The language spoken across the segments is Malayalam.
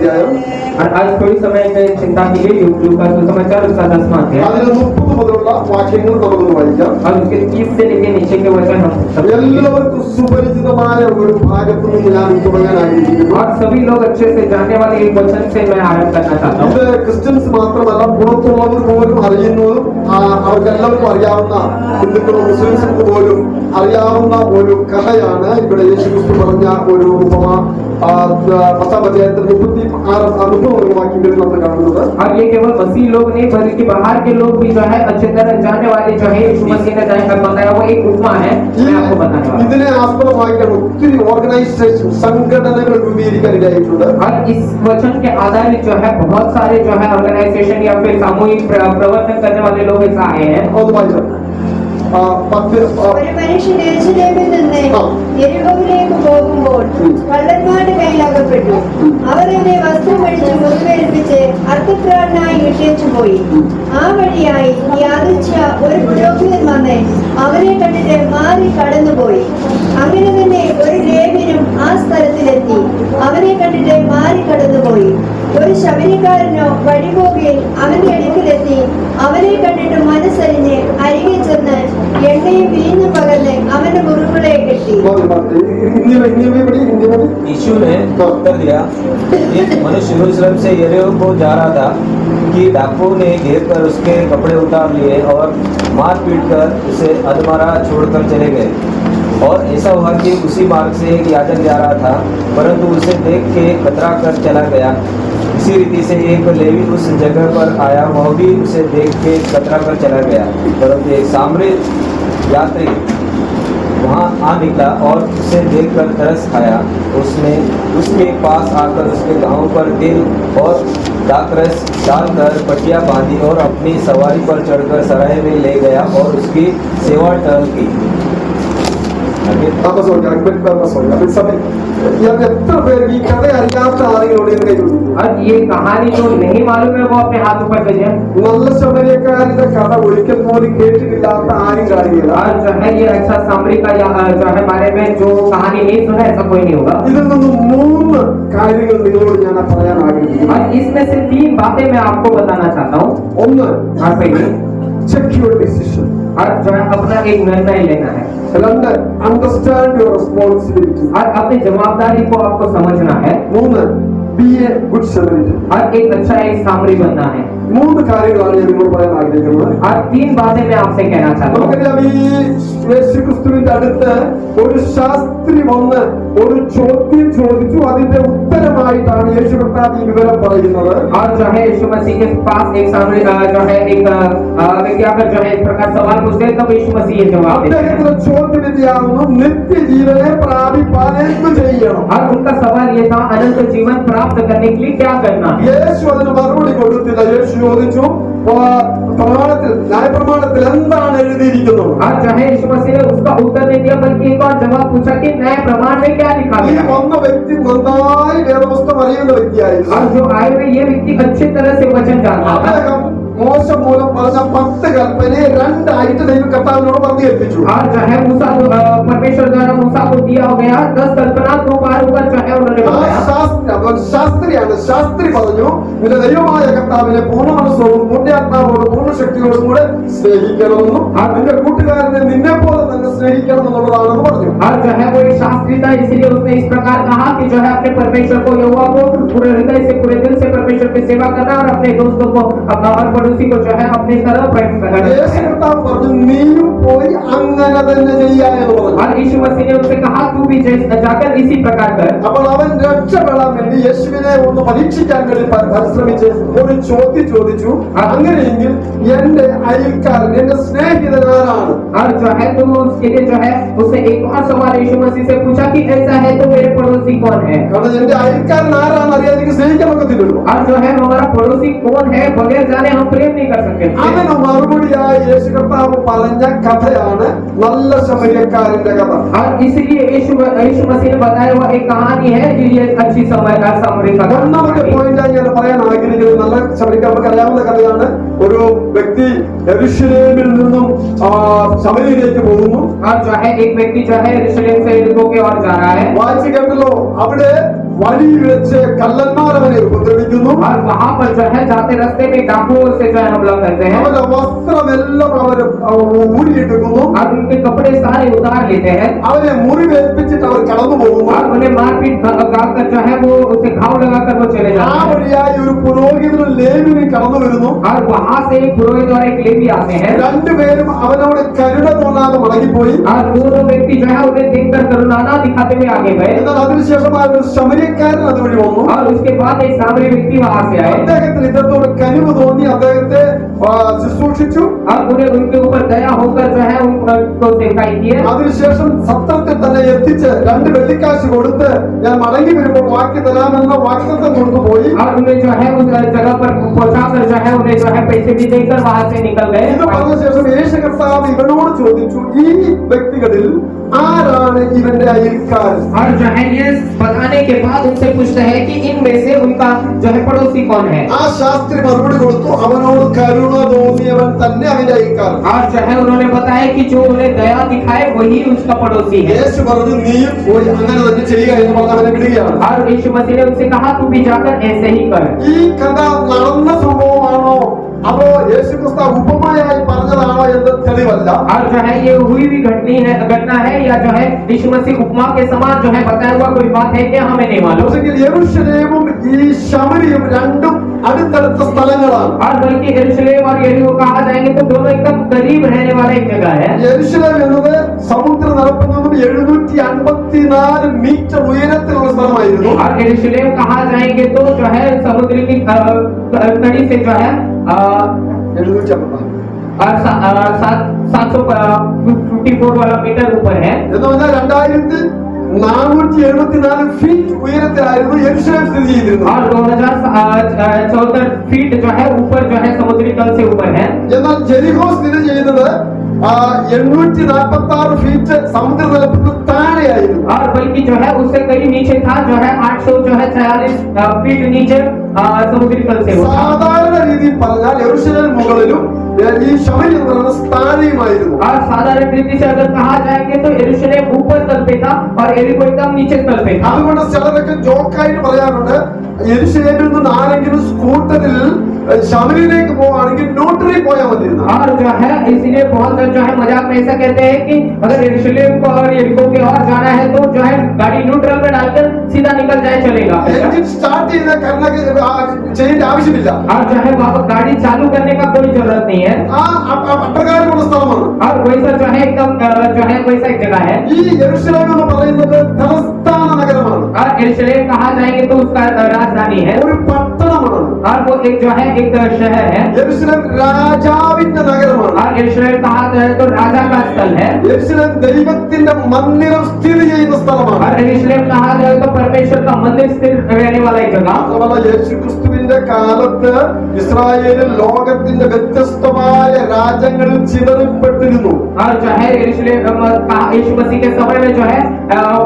അധ്യായം. आज थोड़ी समय के चिंता के लिए लूका सुसमाचार उसका 10वां अध्याय അതിന് 30 മുതലുള്ള വാക്യങ്ങൾ നമുക്കൊന്ന് വായിക്കാം. और उसके 30 से लेके नीचे के वचन हम എല്ലാവർക്കും സുപരിചിതമായ ഒരു ഭാഗത്ത് നിന്ന് ഞാൻ തുടങ്ങാൻ ആഗ്രഹിക്കുന്നു. और सभी लोग अच्छे से जानने वाले एक वचन से मैं आरंभ करना चाहता हूँ. ഇത് ക്രിസ്ത്യൻസ് മാത്രമല്ല, പുറത്തുള്ളവർ പോലും അറിയുന്നതും അവർക്കെല്ലാവർക്കും അറിയാവുന്ന ഹിന്ദുക്കളും മുസ്ലിംസിനും പോലും അറിയാവുന്ന ഒരു കഥയാണ്. ഇവിടെ യേശുക്രിസ്തു പറഞ്ഞ ഒരു ഉപമ 10-ാം അധ്യായത്തിൽ 36 വാക്യങ്ങളിൽ നമ്മൾ കാണുന്നത്. और ये केवल मसीह लोग नहीं बल्कि बाहर के लोग भी जो है अच्छी तरह जानने वाले जो है यीशु मसीह ने बताया वो एक उपमा है. मैं आपको बताने वाला हूं. ഇതിനെ ആസ്പദമാക്കിയാണ് ഒത്തിരി ഓർഗനൈസേഷൻ സംഘടനകൾ രൂപീകരിക്കാൻ ഇടയായിട്ടുണ്ട്. और इस वचन के आधारित जो है बहुत सारे जो है ऑर्गेनाइजेशन या फिर सामूहिक प्रवर्तन करने वाले लोग ऐसा आए हैं. അത് വായിച്ചു. ഒരു മനുഷ്യൻ യെരൂശലേമിൽ നിന്ന് യെരിഹോവിലേക്ക് പോകുമ്പോൾ കള്ളന്മാരുടെ കയ്യിലകപ്പെട്ടു. അവർ അവനെ വസ്ത്രം അടിച്ച് മുറിവേൽപ്പിച്ച് അർത്ഥപ്രാണനായി ഇട്ടേച്ചു പോയി. ആ വഴിയായി യാദൃച്ഛ ഒരു പുരോഹിതൻ വന്ന് അവനെ കണ്ടിട്ട് മാറി കടന്നുപോയി. അങ്ങനെ തന്നെ ഒരു ലേവ്യനും ആ സ്ഥലത്തിലെത്തി അവനെ കണ്ടിട്ട് മാറി കടന്നുപോയി. ഒരു ശബരിക്കാരനോ വഴിപോകയിൽ അവന്റെ അടുക്കിലെത്തി അവനെ കണ്ടിട്ട് മനസ്സരിഞ്ഞ് അരികെ ചെന്ന് എണ്ണയും വീഞ്ഞും പകർന്ന് അവന്റെ മുറിവുകളെ കെട്ടി. यीशु ने उत्तर दिया, एक मनुष्य यरूशलेम से यरीहो को जा रहा था कि डाकुओं ने घेर कर उसके कपड़े उतार लिए और मार पीट कर उसे अधमरा छोड़कर चले गए. और ऐसा हुआ कि उसी मार्ग से एक याजक जा रहा था, परंतु उसे देख के कतरा कर चला गया. इसी रीति से एक लेवी उस जगह पर आया, वह भी उसे देख के कतरा कर चला गया. परंतु एक सामरी यात्री वहाँ आ निकला और उसे देखकर तरस खाया. उसने उसके पास आकर उसके गाँव पर तिल और दाखरस डालकर पटिया बांधी और अपनी सवारी पर चढ़कर सराय में ले गया और उसकी सेवा टहल की. എത്ര പേർക്ക് ഈ കഥ അറിയാത്ത ആളുകളോട് और ये कहानी जो नहीं मालूम है वो अपने हाथ ऊपर करिए. നല്ല ശമരിയക്കാരുടെ കഥ ഒരിക്കൽ പോലും കേട്ടിട്ടില്ലാത്ത ആരും കാണുകയില്ല. और जो है ये अच्छा सामरी का जो है बारे में जो कहानी नहीं सुना ऐसा कोई नहीं होगा. ഇതിൽ നിന്ന് 3 കാര്യങ്ങൾ നിങ്ങളോട് ഞാൻ പറയാൻ ആഗ്രഹിക്കുന്നു. और इसमें से 3 बातें मैं आपको बताना चाहता हूँ. ഒന്ന്, और पहले check your decision. और जो है अपना एक निर्णय लेना है. 2, understand your responsibility. और अपनी जवाबदारी को आपको समझना है. 3, be a good Samaritan. और एक अच्छा एक सामरी बनना है. 3 കാര്യങ്ങളാണ് ഞാൻ നിങ്ങളോട് പറയാൻ ആഗ്രഹിക്കുന്നത്. और 3 बातें मैं आपसे कहना चाहता हूँ. നമുക്കറിയാം, ഈ യേശുക്രിസ്തുവിന്റെ അടുത്ത് ഒരു ശാസ്ത്രി വന്ന് ഒരു ചോദ്യം ചോദിച്ചു. അതിന്റെ ഉത്തരമായിട്ടാണ് യേശു കർത്താവ് ഈ വിവരം പറയുന്നത്. और जो है यीशु मसीह के पास एक सामरी जो है एक व्यक्ति आकर जो है इस प्रकार सवाल पूछते हैं, तब यीशु मसीह ये जवाब देते हैं. അദ്ദേഹത്തിന്റെ ചോദ്യം ഇതായിരുന്നു, നിത്യജീവനെ പ്രാപിപ്പാൻ എന്ത് ചെയ്യണം? और उनका सवाल ये था, अनंत जीवन प्राप्त करने के लिए क्या करना है. യേശു അതിന് മറുപടി കൊടുത്തില്ല. യേശു ചോദിച്ചു, ന്യായപ്രമാണത്തിൽ എന്താണ് എഴുതിയിരിക്കുന്നത്? और जो है यीशु मसीह ने उसका उत्तर नहीं दिया, बल्कि एक और जवाब पूछा कि नए प्रमाण में क्या लिखा ഈ गया है. വന്ന വ്യക്തി നന്നായി വേദപുസ്തകം അറിയുന്ന വ്യക്തിയായിരുന്നു. और जो आए हुए ये व्यक्ति अच्छी तरह से वचन जानता था. അദ്ദേഹം മോശ മൂലം പറഞ്ഞ 10 കൽപ്പനയെ 2 ആയിട്ട് ദൈവ കർത്താവിനോട് പറഞ്ഞു ഏൽപ്പിച്ചു. और जो है मूसा परमेश्वर द्वारा मूसा को दिया हो गया 10 कल्पना 2 बार ऊपर जो है उन्होंने बताया. ശാസ്ത്രിയാണ്. ശാസ്ത്രി പറഞ്ഞു, നിന്റെ ദൈവമായ കർത്താവിനെ പൂർണ്ണ മനസ്സോടും പൂർണ്ണ ആത്മാവോടും പൂർണ്ണ ശക്തിയോടും കൂടെ സ്നേഹിക്കണമെന്നും നിന്റെ കൂട്ടുകാരനെ നിന്നെ പോലെ തന്നെ സ്നേഹിക്കണം എന്നുള്ളതാണെന്ന് പറഞ്ഞു. और जो है वो एक शास्त्री था, इसलिए उसने इस प्रकार कहा कि जो है अपने परमेश्वर को यहोवा को पूरे हृदय से पूरे दिल से परमेश्वर की सेवा करना और अपने दोस्तों को और पड़ोसी को जो है अपने तरफ യേശു കർത്താവ് പറഞ്ഞു, നീയും പോയി അങ്ങനെ തന്നെ ചെയ്യാമെന്ന് പറഞ്ഞു. और यीशु मसीह ने उनसे कहा तू भी जाकर इसी प्रकार कर. അപ്പോൾ അവൻ രക്ഷപ്പെടാൻ വേണ്ടി യേശുവിനെ ഒന്ന് പരീക്ഷിക്കാൻ വേണ്ടി പരിശ്രമിച്ച് ഒരു ചോദ്യം ചോദിച്ചു, അങ്ങനെയെങ്കിൽ എന്റെ അയൽക്കാരൻ എന്റെ സ്നേഹിതൻ ആരാണ്? और जो है तो उसके लिए जो है उसने एक और सवाल यीशु मसीह से पूछा कि ऐसा है तो मेरे पड़ोसी कौन है. കാരണം എന്റെ അയൽക്കാരൻ ആരാന്ന് അറിയാതെ എനിക്ക് സ്നേഹിക്കാൻ ഒക്കത്തില്ലല്ലോ. और जो है हमारा पड़ोसी कौन है बगैर जाने हम प्रेम नहीं कर सकते. അതിന് മറുപടിയായി യേശു കർത്താവ് പറഞ്ഞ കഥയാണ് നല്ല ശമരിയക്കാരന്റെ കഥ. और इसलिए यीशु मसीह ने बताया हुआ एक कहानी है ये अच्छी सामरी का. ഒന്നാമത്തെ പോയിന്റായി ഞാൻ പറയാൻ ആഗ്രഹിക്കുന്നത്, നല്ല ശമരിക്കാർക്ക് അറിയാവുന്ന കഥയാണ്. ഒരു വ്യക്തി യെരൂശലേമിൽ നിന്നും ശമരിയിലേക്ക് പോകുന്നു. और जो है एक व्यक्ति जो है यरूशलेम से यरीहो की ओर जा रहा है. വായിച്ചു കേട്ടല്ലോ, അവിടെ വഴിയിൽ വെച്ച് കള്ളന്മാർ അവനെ ഉപദ്രവിക്കുന്നു. और वहाँ पर जो है जाते रास्ते में डाकुओं से जो है हमला करते हैं അവന്റെ വസ്ത്രമെല്ലാം അവർ ഊരിയെടുക്കുന്നു. और उनके कपड़े सारे उतार लेते हैं അവനെ മുറിവേൽപ്പിച്ചിട്ട് അവർ കടന്നു പോകുന്നു. और उन्हें मारपीट कर जो है वो उसे घाव लगाकर वो चले ആ जाते हैं വഴിയായി ഒരു പുരോഹിതനും ലേവിയും കടന്നു വരുന്നു. और वहाँ से एक पुरोहित और एक लेवी आते हैं രണ്ടുപേരും അവനോട് കരുണ തോന്നാതെ മടങ്ങിപ്പോയി. और दोनों व्यक्ति जो है उन्हें देखकर करुणाना दिखाते हुए आगे गए എന്നാൽ അതിനുശേഷമായ ഒരു ശമരിയക്കാരൻ അതുവഴി വന്നു. और उसके बाद एक सामरी व्यक्ति वहाँ से आए അദ്ദേഹത്തിന് ഇദ്ദേഹത്തോട് കനിവ് തോന്നി അദ്ദേഹത്തെ ശുശ്രൂഷിച്ചു. और उन्हें उनके ऊपर दया होकर जो है उनको सेवकाई की है അതിനുശേഷം സത്രത്തിൽ തന്നെ എത്തിച്ച് 2 വെള്ളിക്കാശ് കൊടുത്ത് ഞാൻ മടങ്ങി വരുമ്പോൾ വാക്കി തരാമെന്ന വാഗ്ദത്തം കൊണ്ടുപോയി. और उन्हें जो है उस जगह पर पहुंचाकर जो है उन्हें जो है पैसे भी देकर वहाँ से निकल गए ഇത് പറഞ്ഞ ശേഷം യേശു കർത്താവ് ഇവനോട് ചോദിച്ചു, ഈ വ്യക്തികളിൽ ആരാണ് ഇവന്റെ അയൽക്കാരൻ? और जो है ये बताने के बाद उनसे पूछते हैं कि इनमें से उनका जो है पड़ोसी कौन है ആ ശാസ്ത്രി മറുപടി കൊടുത്തു, അവനോട് കരുണ തോന്നിയവൻ തന്നെ അവന്റെ അയൽക്കാരൻ. और जो है उन्होंने बताया कि जो उन्हें दया दिखाए वही उसका पड़ोसी है യേശു പറഞ്ഞു, നീ പോയി അങ്ങനെ തന്നെ ചെയ്യുക എന്ന് പറഞ്ഞ് അവനെ വിടുകയാണ്. और यीशु मसीह ने उनसे कहा तू भी जाकर ऐसे ही कर ഈ കഥ നടന്ന സംഭവമാണോ അതോ യേശു ക്രിസ്തു ഉപമയായി പറഞ്ഞതാണോ എന്ന് തെളിവല്ല. और जो है ये हुई भी घटना है या जो है यीशु मसीह उपमा के समान जो है बताया हुआ कोई बात है क्या हमें नहीं मालूम പക്ഷെങ്കിൽ യെരൂശലേമും ഈ ശമരിയും രണ്ടും അടുത്തടുത്ത സ്ഥലങ്ങളാണ്. और बल्कि यरूशलेम और यरीहो कहा जाएंगे तो दोनों एकदम करीब रहने वाला एक जगह है യെരൂശലേം എന്നത് സമുദ്രനിരപ്പിൽ നിന്നും 754 മീറ്റർ ഉയരത്തിലുള്ള സ്ഥലമായിരുന്നു. और यरूशलेम कहा जाएंगे तो जो है समुद्र की कड़ी से जो है 754 और 754 वाला मीटर ऊपर है എന്ന് പറഞ്ഞാൽ 2474 ഫീറ്റ് ഉയരത്തിലായിരുന്നു യെരൂശലേം സ്ഥിതി ചെയ്തിരുന്നത്. और 2074 फीट जो है ऊपर जो है समुद्री तल से ऊपर है എന്നാൽ ജെറിഹോ സ്ഥിതി ചെയ്യുന്നത് 846 ഫീറ്റ് സമുദ്രനിരപ്പിൽ താഴെയായിരുന്നു. और बल्कि जो है उससे कहीं नीचे था जो है 800 जो है 46 फीट नीचे समुद्री तल से हुआ സാധാരണ രീതിയിൽ പറഞ്ഞാൽ യെരൂശലേം മുകളിലും ഈ ശമരി എന്ന് പറയുന്ന താഴെയുമായിരുന്നു. और साधारण रीति से अगर कहा जाएंगे तो यरूशलेम ऊपर तल पे था और यरीहो एकदम नीचे तल पे था അതുകൊണ്ട് ചിലരൊക്കെ ജോക്കായിട്ട് പറയാറുണ്ട്, യെരൂശലേമിൽ നിന്ന് ആരെങ്കിലും സ്കൂട്ടറിൽ ശമരിയിലേക്ക് പോവാണെങ്കിൽ ന്യൂട്രലിൽ പോയാൽ മതി. और जो है इसलिए बहुत लोग जो है मजाक में ऐसा कहते हैं कि अगर यरूशलेम को और यरीहो के और जाना है तो जो है गाड़ी न्यूट्रल में डालकर सीधा निकल जाए चलेगा എഞ്ചിൻ സ്റ്റാർട്ട് ചെയ്ത ചെയ്യേണ്ട ആവശ്യമില്ല. और जो है वहाँ पर गाड़ी चालू करने का कोई जरूरत नहीं है ആ അപ്രകാരമുള്ള സ്ഥലമാണ്. और वैसा जो है एकदम जो है वैसा एक जगह है ഈ യെരൂശലേം എന്ന് പറയുന്നത് തലസ്ഥാന നഗരമാണ്, और यरूशलेम कहा जाएंगे तो उसका राजधानी है ഒരു പട്ടണമാണ്. और वो एक जो है एक शहर है യെരൂശലേം രാജാവിന്റെ നഗരമാണ്. और यरूशलेम कहा जाए तो राजा का स्थल है യെരൂശലേം ദൈവത്തിന്റെ മന്ദിരം സ്ഥിതി ചെയ്യുന്ന സ്ഥലമാണ്. और यरूशलेम कहा जाए तो परमेश्वर का मंदिर स्थिर रहने वाला एक जगह മാത്രമല്ല യേശുക്രിസ്തുവിന്റെ കാലത്ത് ഇസ്രായേലിൽ ലോകത്തിന്റെ വ്യത്യസ്തമായ രാജ്യങ്ങളിൽ ചിതറിപ്പെട്ടിരുന്നു. और जो है यरूशलेम यीशु मसीह के समय में जो है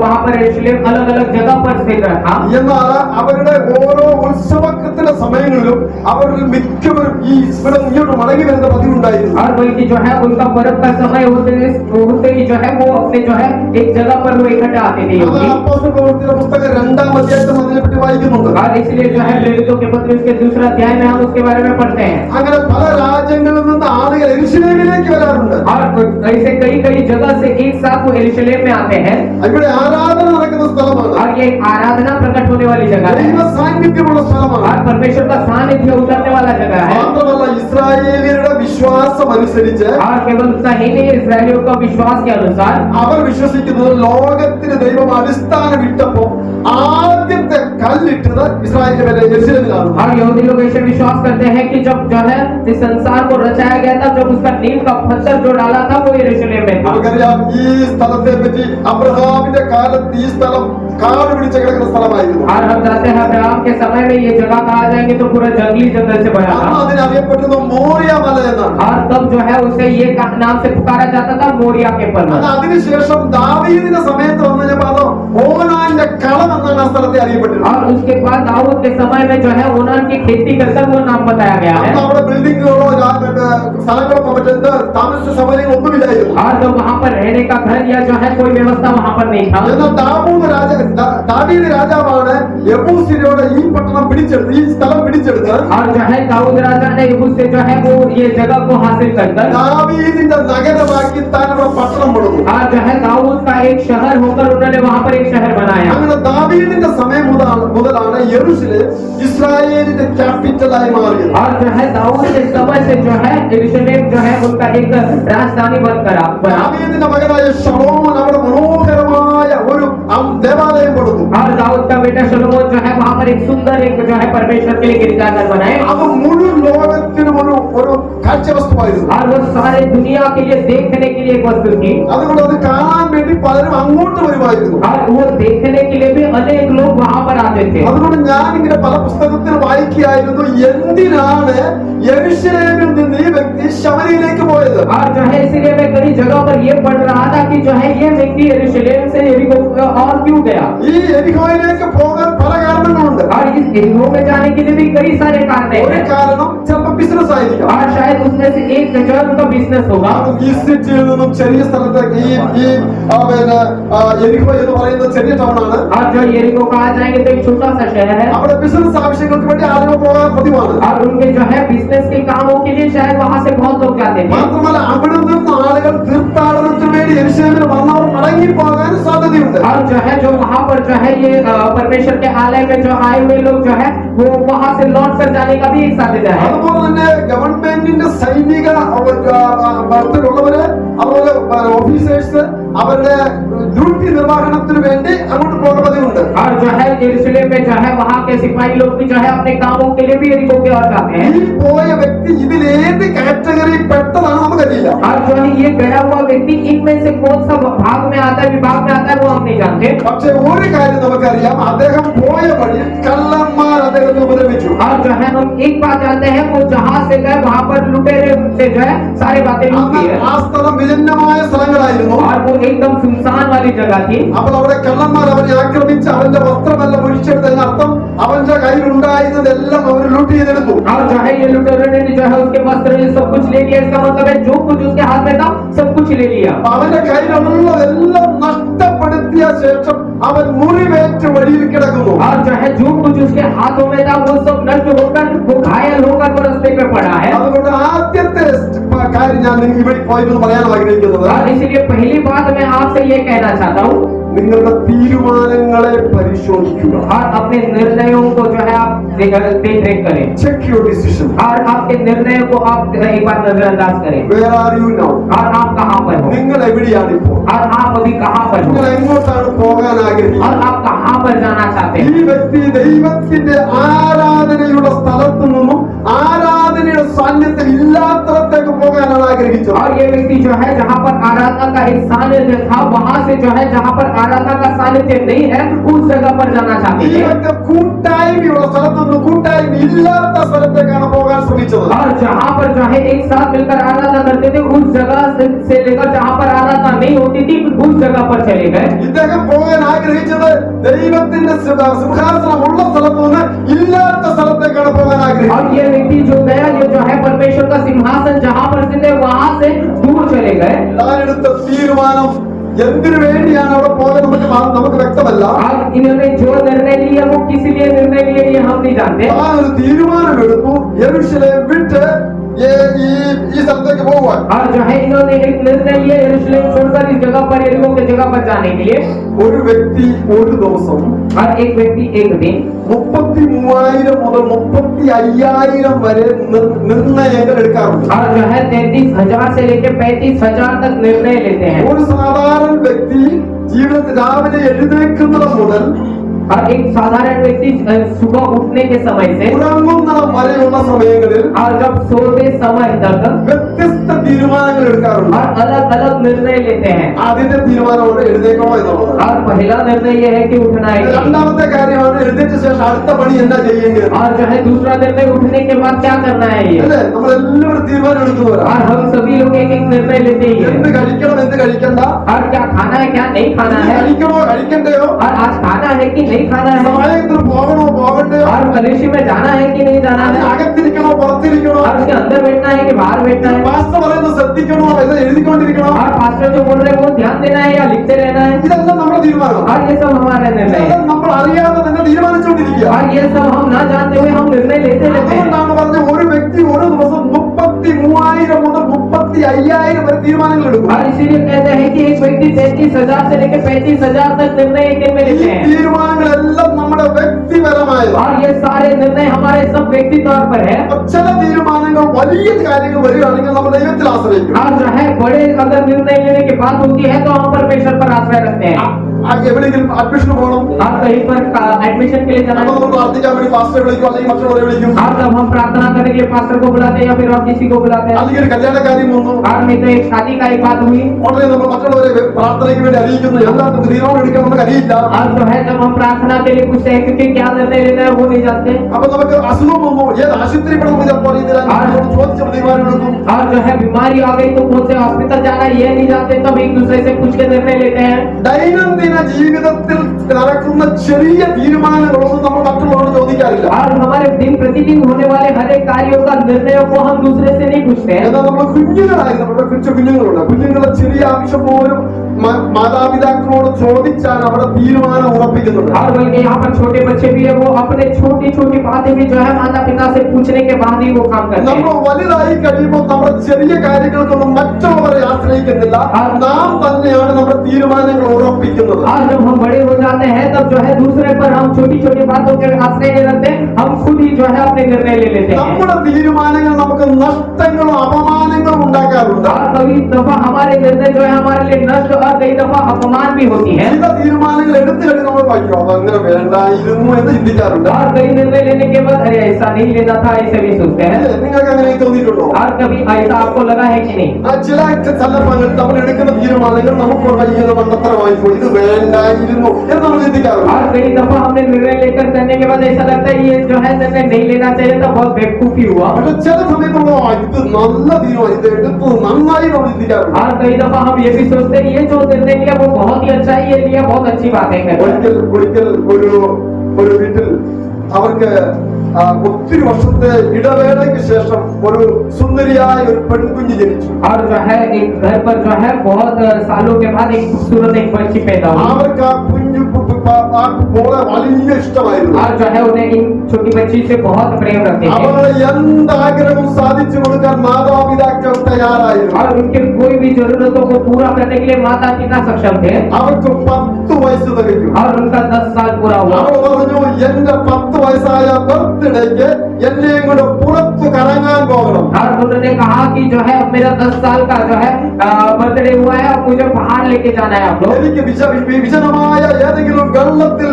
वहाँ पर यरूशलेम अलग अलग जगह पर स्थित था എന്നാൽ അവരുടെ ഓരോ ഉത്സവത്തിന്റെ സമയങ്ങളിലും അവരിൽ മിക്കവരും ഈ ഇവിടെ ഇങ്ങോട്ട് മടങ്ങി വരുന്ന പതിവുണ്ടായിരുന്നു. और बल्कि जो है उनका पर्व का समय होते ही जो है वो अपने जो है एक जगह पर वो इकट्ठा आते थे അതാണ് അപ്പോസ്തല പ്രവൃത്തിയുടെ പുസ്തകം 2-ാം അധ്യായത്തിൽ അതിനെപ്പറ്റി വായിക്കുന്നുണ്ട്. और इसलिए जो है प्रेरितों के पत्र उसके दूसरा अध्याय में हम उसके बारे में पढ़ते हैं അങ്ങനെ പല രാജ്യങ്ങളിൽ നിന്ന് ആളുകൾ യെരൂശലേമിലേക്ക് വരാറുണ്ട്. और ऐसे कई कई जगह से एक साथ वो यरूशलेम में आते हैं ഇവിടെ ആരാധന നടക്കുന്ന സ്ഥലമാണ്, और ये एक आराधना प्रकट होने वाली जगह है ദൈവ സാന്നിധ്യമുള്ള സ്ഥലമാണ്. और परमेश्वर का सानिध्य उतरने वाला जगह है മാത്രമല്ല ഇസ്രായേലിയരുടെ വിശ്വാസം അനുസരിച്ച് और केवल उतना ही नहीं इसराइलियों का विश्वास के अनुसार അവർ വിശ്വസിക്കുന്നത് ലോകത്തിന് ദൈവം അടിസ്ഥാനം ഇട്ടപ്പോ ആദ്യത്തെ കല്ലിട്ടത് ഇസ്രായേലിലെ യെരൂശലേമിലാണ്. और यहूदी लोग ऐसे विश्वास करते हैं कि जब जो है इस संसार को रचाया गया था जब उसका नींव का पत्थर जो डाला था वो यरूशलेम में था നമുക്കറിയാം ഈ സ്ഥലത്തെ പറ്റി അബ്രഹാമിന്റെ കാലത്ത് ഈ സ്ഥലം കാട് പിടിച്ച് കിടക്കുന്ന സ്ഥലമായിരുന്നു. और हम जानते हैं अब्राहम के समय में ये जगह कहा जाएंगे तो पूरा जंगली जंगल से बना അന്ന് था അതിനറിയപ്പെടുന്നത് മോറിയ മല എന്നാണ്. और तब जो है उसे ये नाम से पुकारा जाता था मोरिया के पर्वत അതിനുശേഷം ദാവീദിന്റെ സമയത്ത് വന്നു കഴിഞ്ഞപ്പോൾ അത് ഓനാന്റെ കളം എന്നാണ് ആ സ്ഥലത്തെ അറിയപ്പെട്ടിരുന്നത്. और उसके बाद दाऊद के समय में जो है ओनान की खेती कर वो नाम बताया गया है അന്ന് അവിടെ ബിൽഡിങ്ങുകളോ സ്ഥലങ്ങളോ മറ്റെന്ത് താമസിച്ച സൗകര്യങ്ങളൊന്നുമില്ലായിരുന്നു. और जब वहाँ पर रहने का घर या जो है कोई व्यवस्था वहाँ पर नहीं था എന്നാൽ ദാവീദ് രാജാവാണ് യെബൂസ്യരോട് ഈ പട്ടണം പിടിച്ചെടുത്ത് ഈ സ്ഥലം പിടിച്ചെടുത്ത് और जो है दाऊद राजा ने यबूस से जो है वो ये जगह को हासिल कर ദാവീദിന്റെ നഗരമാക്കി താൻ അവിടെ പട്ടണം പണിതു. और जो है दाऊद का एक शहर होकर उन्होंने वहां पर एक शहर बनाया അങ്ങനെ ദാവീദിന്റെ സമയം മുതലാണ് യെരൂശലേം ഇസ്രായേലിന്റെ ക്യാപിറ്റലായി മാറിയത്. और जो है दाऊद के समय से जो है यरूशलेम जो है उनका एक राजधानी बनकर बना ദാവീദിന്റെ മകനായ ശലോമോൻ അവിടെ മനോഹരമായ ഒരു ദേവാലയം പണിതു. और दाऊद का बेटा शलोमोन जो है वहां पर एक सुंदर एक जो है परमेश्वर के लिए गिरजाघर बनाए അത് മുഴുവൻ ലോകത്തിനും ഒരു കാഴ്ചവസ്തുവായിരുന്നു. और वो सारे दुनिया के लिए देखने के लिए एक वस्तु थी അതുകൊണ്ട് അത് കാണാൻ വേണ്ടി പലരും അങ്ങോട്ട് വരുമായിരുന്നു. और वो देखने के लिए भी अनेक लोग वहां पर आते थे അതുകൊണ്ട് ഞാൻ ഇങ്ങനെ പല പുസ്തകത്തിൽ വായിക്കുകയായിരുന്നു എന്തിനാണ് യെരൂശലേമിൽ നിന്ന് ഈ വ്യക്തി ശമരിയിലേക്ക് പോയത്. और जो है इसीलिए मैं कई जगह पर ये पढ़ रहा था कि जो है ये व्यक्ति यरूशलेम से यरीहो और क्यों गया ഈ യെരിഹോയിലേക്ക് പോകാൻ പല കാരണങ്ങളുണ്ട്. और इस यरीहो में जाने के लिए भी कई सारे कारण ഒരു हैं കാരണം ചിലപ്പോൾ ബിസിനസ് ആയിരിക്കാം. और शायद उसमें से एक जो है उनका बिजनेस होगा ഈ സിറ്റിയിൽ നിന്നും ചെറിയ സ്ഥലത്തേക്ക് ഈ യെരിഹോ എന്ന് പറയുന്നത് ചെറിയ ടൗൺ ആണ്. और जो यरीहो कहा जाएंगे तो एक छोटा सा शहर है അവിടെ ബിസിനസ് ആവശ്യങ്ങൾക്ക് വേണ്ടി ആളുകൾ പോകാൻ പതിവാണ്. और उनके जो है बिजनेस के कामों के लिए शायद वहां से बहुत लोग जाते थे മാത്രമല്ല അവിടെ നിന്ന് ആളുകൾ തീർത്ഥാടനത്തിന് വേണ്ടി യെരൂശലേമിൽ വന്നവർ മടങ്ങി പോകാൻ സാധ്യതയുണ്ട്. और जो है जो वहां पर जो है ये परमेश्वर के आलय में जो आए हुए लोग जो है वो वहां से लौट कर जाने का भी एक साध्यता है അതുപോലെ തന്നെ ഗവൺമെന്റിന്റെ സൈനിക ഭക്തരുള്ളവര് അതുപോലെ ഓഫീസേഴ്സ് അവരുടെ ഡ്യൂട്ടി നിർവഹണത്തിന് വേണ്ടി അങ്ങോട്ട് പോകാൻ പതിവുണ്ട്. और जो है यरूशलेम में जो है वहां के सिपाही लोग भी जो है अपने कामों के लिए भी यरीहो की ओर जाते हैं ഈ പോയ വ്യക്തി ഇതിലേത് കാറ്റഗറി പെട്ടതാണ് നമുക്കറിയില്ല. और जो है ये गया हुआ व्यक्ति इनमें से कौन सा भाग में आता है विभाग में आता है वो हम नहीं जानते പക്ഷെ ഒരു കാര്യം നമുക്കറിയാം, അദ്ദേഹം പോയ വഴി കള്ളന്മാർ അദ്ദേഹത്തെ ഉപദ്രവിച്ചു. और जो है हम एक बात जानते हैं वो जहां से गए वहां पर लुटेरे से जो है सारी बातें लूट അന്ന് ली है ആ സ്ഥലം വിജനമായ സ്ഥലങ്ങളായിരുന്നു. और वो एकदम सुनसान वाली जगह थी അപ്പോൾ അവിടെ കള്ളന്മാർ അവനെ ആക്രമിച്ച് അവന്റെ വസ്ത്രമെല്ലാം ഒഴിച്ചെടുത്തതിനർത്ഥം അവന്റെ കയ്യിലുണ്ടായിരുന്നതെല്ലാം അവർ ലൂട്ട് ചെയ്തെടുത്തു. और जो है ये लुटेरों ने जो है उसके वस्त्र ये सब कुछ ले लिया इसका मतलब है जो कुछ उसके हाथ में था सब कुछ ले लिया അപ്പൊ അവന്റെ കയ്യിലുള്ളതെല്ലാം നഷ്ടപ്പെടുത്തിയ ശേഷം അവൻ മുറിവേറ്റ് വഴിയിൽ കിടക്കുന്നു. और जो है जो कुछ उसके हाथों में था वो सब नष्ट होकर वो घायल होकर वो रास्ते पे पड़ा है അതുകൊണ്ട് ആദ്യത്തെ കാര്യം ഞാൻ നിങ്ങൾക്ക് ഇവിടെ പോയിട്ട് പറയാൻ ആഗ്രഹിക്കുന്നത്, और इसीलिए पहली बात मैं आपसे ये कहना चाहता हूँ നിങ്ങളുടെ തീരുമാനങ്ങളെ പരിശോധിക്കുക. और अपने निर्णयों को जो है आप देख रेख करें ചെക്ക് യുവർ ഡിസിഷൻ. और आपके निर्णयों को आप एक बार नजरअंदाज करें വേർ ആർ യു നൗ? और आप कहाँ पर हो നിങ്ങൾ എവിടെയാണ് ഇപ്പോൾ? और आप अभी कहाँ पर നിങ്ങൾ हो എങ്ങോട്ടാണ് പോകാൻ ആഗ്രഹിക്കുന്നത്? और आप कहाँ पर जाना चाहते ഈ हैं വ്യക്തി ദൈവത്തിന്റെ ആരാധനയുടെ സ്ഥലത്തു നിന്നും ആരാധനയുടെ സാന്നിധ്യം ഇല്ലാത്തടത്തേക്ക് പോകാനാണ് ആഗ്രഹിച്ചത്. और ये व्यक्ति जो है जहाँ पर आराधना का एक सानिध्य था वहां से जो है जहाँ पर आराधना का सानिध्य नहीं है उस जगह पर जाना चाहते ഈ थे വ്യക്തി കൂട്ടായ്മയുള്ള സ്ഥലത്തു നിന്ന് കൂട്ടായ്മ ഇല്ലാത്ത സ്ഥലത്തേക്കാണ് പോകാൻ ശ്രമിച്ചത്. और जहाँ पर जो है एक साथ मिलकर आराधना करते थे उस जगह से लेकर जहाँ पर आराधना नहीं होती थी उस जगह पर चले गए ഇദ്ദേഹം പോകാൻ ആഗ്രഹിച്ചത് ദൈവത്തിന്റെ സിംഹാസനം ഉള്ള സ്ഥലത്തു നിന്ന് ഇല്ലാത്ത സ്ഥലത്തേക്കാണ് പോകാൻ ആഗ്രഹിച്ചത്. और ये व्यक्ति जो गया ये जो है परमेश्वर का सिंहासन जहाँ पर स्थित है वहां से दूर चले गए താൻ എടുത്ത തീരുമാനം എന്തിനു വേണ്ടിയാണ് അവിടെ പോകാൻ നമുക്ക് വ്യക്തമല്ല. और इन्होंने जो निर्णय लिया वो किस लिए निर्णय लिया ये हम नहीं जानते താൻ ഒരു തീരുമാനമെടുത്തു യെരൂശലേം വിട്ട് ഈ സ്ഥലത്തേക്ക് പോകാൻ. और जो है इन्होंने एक निर्णय लिया यरूशलेम छोड़कर इस जगह पर यरीहो की जगह पर जाने के लिए ഒരു വ്യക്തി ഒരു ദിവസം और एक व्यक्ति एक दिन 33,000 മുതൽ 35,000 വരെ നിർണയങ്ങൾ എടുക്കാറുണ്ട്. और जो है 33,000 से लेकर 35,000 तक निर्णय लेते हैं ഒരു സാധാരണ വ്യക്തി ജീവിതത്തിൽ രാവിലെ എഴുന്നേൽക്കുന്നത് മുതൽ और एक साधारण व्यक्ति सुबह उठने के समय से ഉറങ്ങുന്നിടം വരെയുള്ള സമയങ്ങളിൽ और जब सोते समय तक വ്യത്യസ്ത തീരുമാനങ്ങൾ എടുക്കാറുണ്ട്. और अलग अलग निर्णय लेते हैं ആദ്യത്തെ തീരുമാനമാണ് എഴുന്നേക്കണോ എന്നുള്ളത്. और पहला निर्णय ये है कि उठना है രണ്ടാമത്തെ കാര്യമാണ് എഴുന്നേറ്റ ശേഷം അടുത്ത പണി എന്താ ചെയ്യേണ്ടത്. और जो है दूसरा निर्णय उठने के बाद क्या करना है ये അല്ലേ, നമ്മളെല്ലാവരും തീരുമാനം എടുക്കുന്നവരാ. और हम सभी लोग एक एक निर्णय लेते ही എന്ത് हैं കഴിക്കണം എന്ത് കഴിക്കണ്ട, और क्या खाना है क्या नहीं खाना है കഴിക്കണോ കഴിക്കണ്ടയോ, और आज खाना है कि नहीं खाना है സമാജത്തിൽ പോകണോ പോകണ്ടയോ, और कलेशी में जाना है कि नहीं जाना है അകത്തിരിക്കണോ പുറത്തിരിക്കണോ, और उसके अंदर बैठना है कि बाहर बैठना है। പാസ്റ്റർ പറയുന്നത് ശ്രദ്ധിക്കണോ ഇത് എഴുതിക്കൊണ്ടിരിക്കണോ और पास्टर जो बोल रहे हैं वो ध्यान देना है या लिखते रहना है। ഇതെല്ലാം നമ്മുടെ തീരുമാനമാണ്. और ये सब हमारा निर्णय है। ഇതെല്ലാം നമ്മൾ അറിയാതെ തന്നെ തീരുമാനിച്ചുകൊണ്ടിരിക്കുക. और ये सब हम ना जानते हुए हम निर्णय लेते रहते हैं। അതുകൊണ്ടാണ് പറഞ്ഞത് ഒരു വ്യക്തി ഒരു ദിവസം 33,000 മുതൽ 35,000 വരെ തീരുമാനങ്ങൾ എടുക്കും. और इसीलिए कहते हैं कि एक व्यक्ति 33,000 से लेकर 35,000 तक निर्णय एक दिन में ഈ लेते हैं। തീരുമാനങ്ങളെല്ലാം നമ്മുടെ വ്യക്തിപരമായത്. और ये सारे निर्णय हमारे सब व्यक्ति तौर पर है। ചില തീരുമാനങ്ങൾ വലിയ കാര്യങ്ങൾ വരികയാണെങ്കിൽ നമ്മൾ ദൈവത്തിൽ ആശ്രയിക്കും. और जो है बड़े अगर निर्णय लेने की बात होती है तो हम परमेश्वर पर आश्रय रखते हैं। എവിടെയെങ്കിലും അഡ്മിഷൻ പോകണം, और कहीं पर एडमिशन के लिए जाना അപ്പൊ है നമ്മൾ പ്രാർത്ഥിക്കാൻ വേണ്ടി പാസ്റ്ററെ വിളിക്കും അല്ലെങ്കിൽ മറ്റുള്ളവരെ വിളിക്കും. और तब हम प्रार्थना करने के लिए पास्टर को बुलाते हैं या फिर और किसी को बुलाते हैं। അല്ലെങ്കിൽ ഒരു കല്യാണ കാര്യം വന്നു, और नहीं तो एक शादी का एक बात हुई ഉടനെ നമ്മൾ മറ്റുള്ളവരെ പ്രാർത്ഥനയ്ക്ക് വേണ്ടി അറിയിക്കുന്നു. എല്ലാവർക്കും തീരുമാനം എടുക്കാൻ നമുക്ക് അറിയില്ല. और जो है जब हम प्रार्थना के लिए पूछते हैं कि क्या निर्णय लेना है वो नहीं जानते। അപ്പൊ നമുക്ക് അസുഖം വന്നു, ഏത് ആശുപത്രി പെടുമ്പോൾ ചിലപ്പോൾ അറിയത്തില്ല, ചോദിച്ചപ്പോൾ തീരുമാനം എടുക്കും. और जो है बीमारी आ गई तो कौन से हॉस्पिटल जाना है ये नहीं जानते, तब एक दूसरे से पूछ के निर्णय लेते हैं। ദൈനംദിന ജീവിതത്തിൽ നടക്കുന്ന ചെറിയ തീരുമാനങ്ങളൊന്നും നമ്മൾ മറ്റുള്ളവരോട് ചോദിക്കാറില്ല. और हमारे दिन प्रतिदिन होने वाले हर एक कार्यों का निर्णयों को हम दूसरे से नहीं पूछते हैं। എന്നാൽ നമ്മൾ കുഞ്ഞുങ്ങളായി നമ്മുടെ കൊച്ചു കുഞ്ഞുങ്ങളുണ്ട്, കുഞ്ഞുങ്ങളെ ചെറിയ ആവശ്യം പോലും മാതാപിതാക്കളോട് ചോദിച്ചാണ് അവിടെ തീരുമാനം ഉറപ്പിക്കുന്നത്. और बल्कि यहाँ पर छोटे बच्चे भी है वो अपने छोटी छोटी बातें भी जो है माता पिता से पूछने के बाद ही वो काम करते നമ്മൾ हैं। വലുതായി കഴിയുമ്പോൾ നമ്മുടെ ചെറിയ കാര്യങ്ങൾക്കൊന്നും മറ്റുള്ളവരെ ആശ്രയിക്കുന്നില്ല, നാം തന്നെയാണ് നമ്മുടെ തീരുമാനങ്ങൾ ഉറപ്പിക്കുന്നത്. और जब हम बड़े हो जाते हैं तब जो है दूसरे पर हम छोटी छोटी बातों के आश्रय नहीं रखते, हम खुद ही जो है अपने निर्णय ले लेते हैं। നമ്മുടെ തീരുമാനങ്ങൾ നമുക്ക് നഷ്ടങ്ങളും അപമാനങ്ങളും ഉണ്ടാക്കാറുണ്ട്. और कभी दफा हमारे निर्णय जो है हमारे लिए नष्ट और कई दफा अपमान भी होती है। ചില തീരുമാനങ്ങൾ എടുത്തു കഴിഞ്ഞ് നമ്മൾ അയ്യോ അതങ്ങനെ വേണ്ടായിരുന്നു എന്ന് ചിന്തിക്കാറുണ്ട്. और कई निर्णय लेने के बाद अरे ऐसा नहीं लेना था ऐसे भी सोचते हैं। നിങ്ങൾക്ക് അങ്ങനെ തോന്നിയിട്ടുണ്ടോ? और कभी ऐसा आपको लगा है कि नहीं? ചില സന്ദർഭങ്ങളിൽ നമ്മൾ എടുക്കുന്ന തീരുമാനങ്ങൾ നമുക്ക് വലിയ മണ്ടത്തരമായി പോയി, ഇത് വേണ്ടായിരുന്നു എന്ന് നമ്മൾ ചിന്തിക്കാറുണ്ട്. और कई दफा हमने निर्णय लेकर करने के बाद ऐसा लगता है ये जो है निर्णय नहीं लेना चाहिए था, बहुत बेवकूफी हुआ। പക്ഷെ ചില സമയത്തുള്ള ഇത് നല്ല തീരുമാനം, ഇത് എടുത്തു നന്നായി നമ്മൾ ചിന്തിക്കാറുണ്ട്. और कई दफा हम ये भी सोचते हैं ये जो निर्णय लिया वो बहुत ही अच्छा है, ये लिया बहुत अच्छी बातें कर रहा है। ഒരിക്കൽ ഒരു വീട്ടിൽ അവർക്ക് ഒത്തിരി വർഷത്തെ ഇടവേളയ്ക്ക് ശേഷം ഒരു സുന്ദരിയായ ഒരു പെൺകുഞ്ഞ് ജനിച്ചു. और जो है एक घर पर जो है बहुत सालों के बाद एक खूबसूरत एक बच्ची पैदा हुई। അവർക്ക് ആ കുഞ്ഞു മോളെ വലിയ ഇഷ്ടമായിരുന്നു. और जो है उन्हें इन छोटी बच्ची से बहुत प्रेम रखते थे। അവരുടെ എന്താഗ്രഹവും സാധിച്ചു കൊടുക്കാൻ മാതാപിതാക്കൾ തയ്യാറായിരുന്നു. और उनके कोई भी जरूरतों को पूरा करने के लिए माता पिता सक्षम थे। അവർക്ക് 10 വയസ്സ് തികഞ്ഞു. और उनका 10 साल पूरा हुआ। അവർ പറഞ്ഞു എന്റെ 10 വയസ്സായ ബർത്ത്ഡേക്ക് എന്നെയും കൊണ്ട് പുറത്ത് കറങ്ങാൻ പോകണം. और उन्होंने कहा कि जो है अब मेरा 10 साल का जो है बर्थडे हुआ है, अब मुझे बाहर लेके जाना है आप लोग। എനിക്ക് വിജനമായ ഏതെങ്കിലും വെള്ളത്തിൽ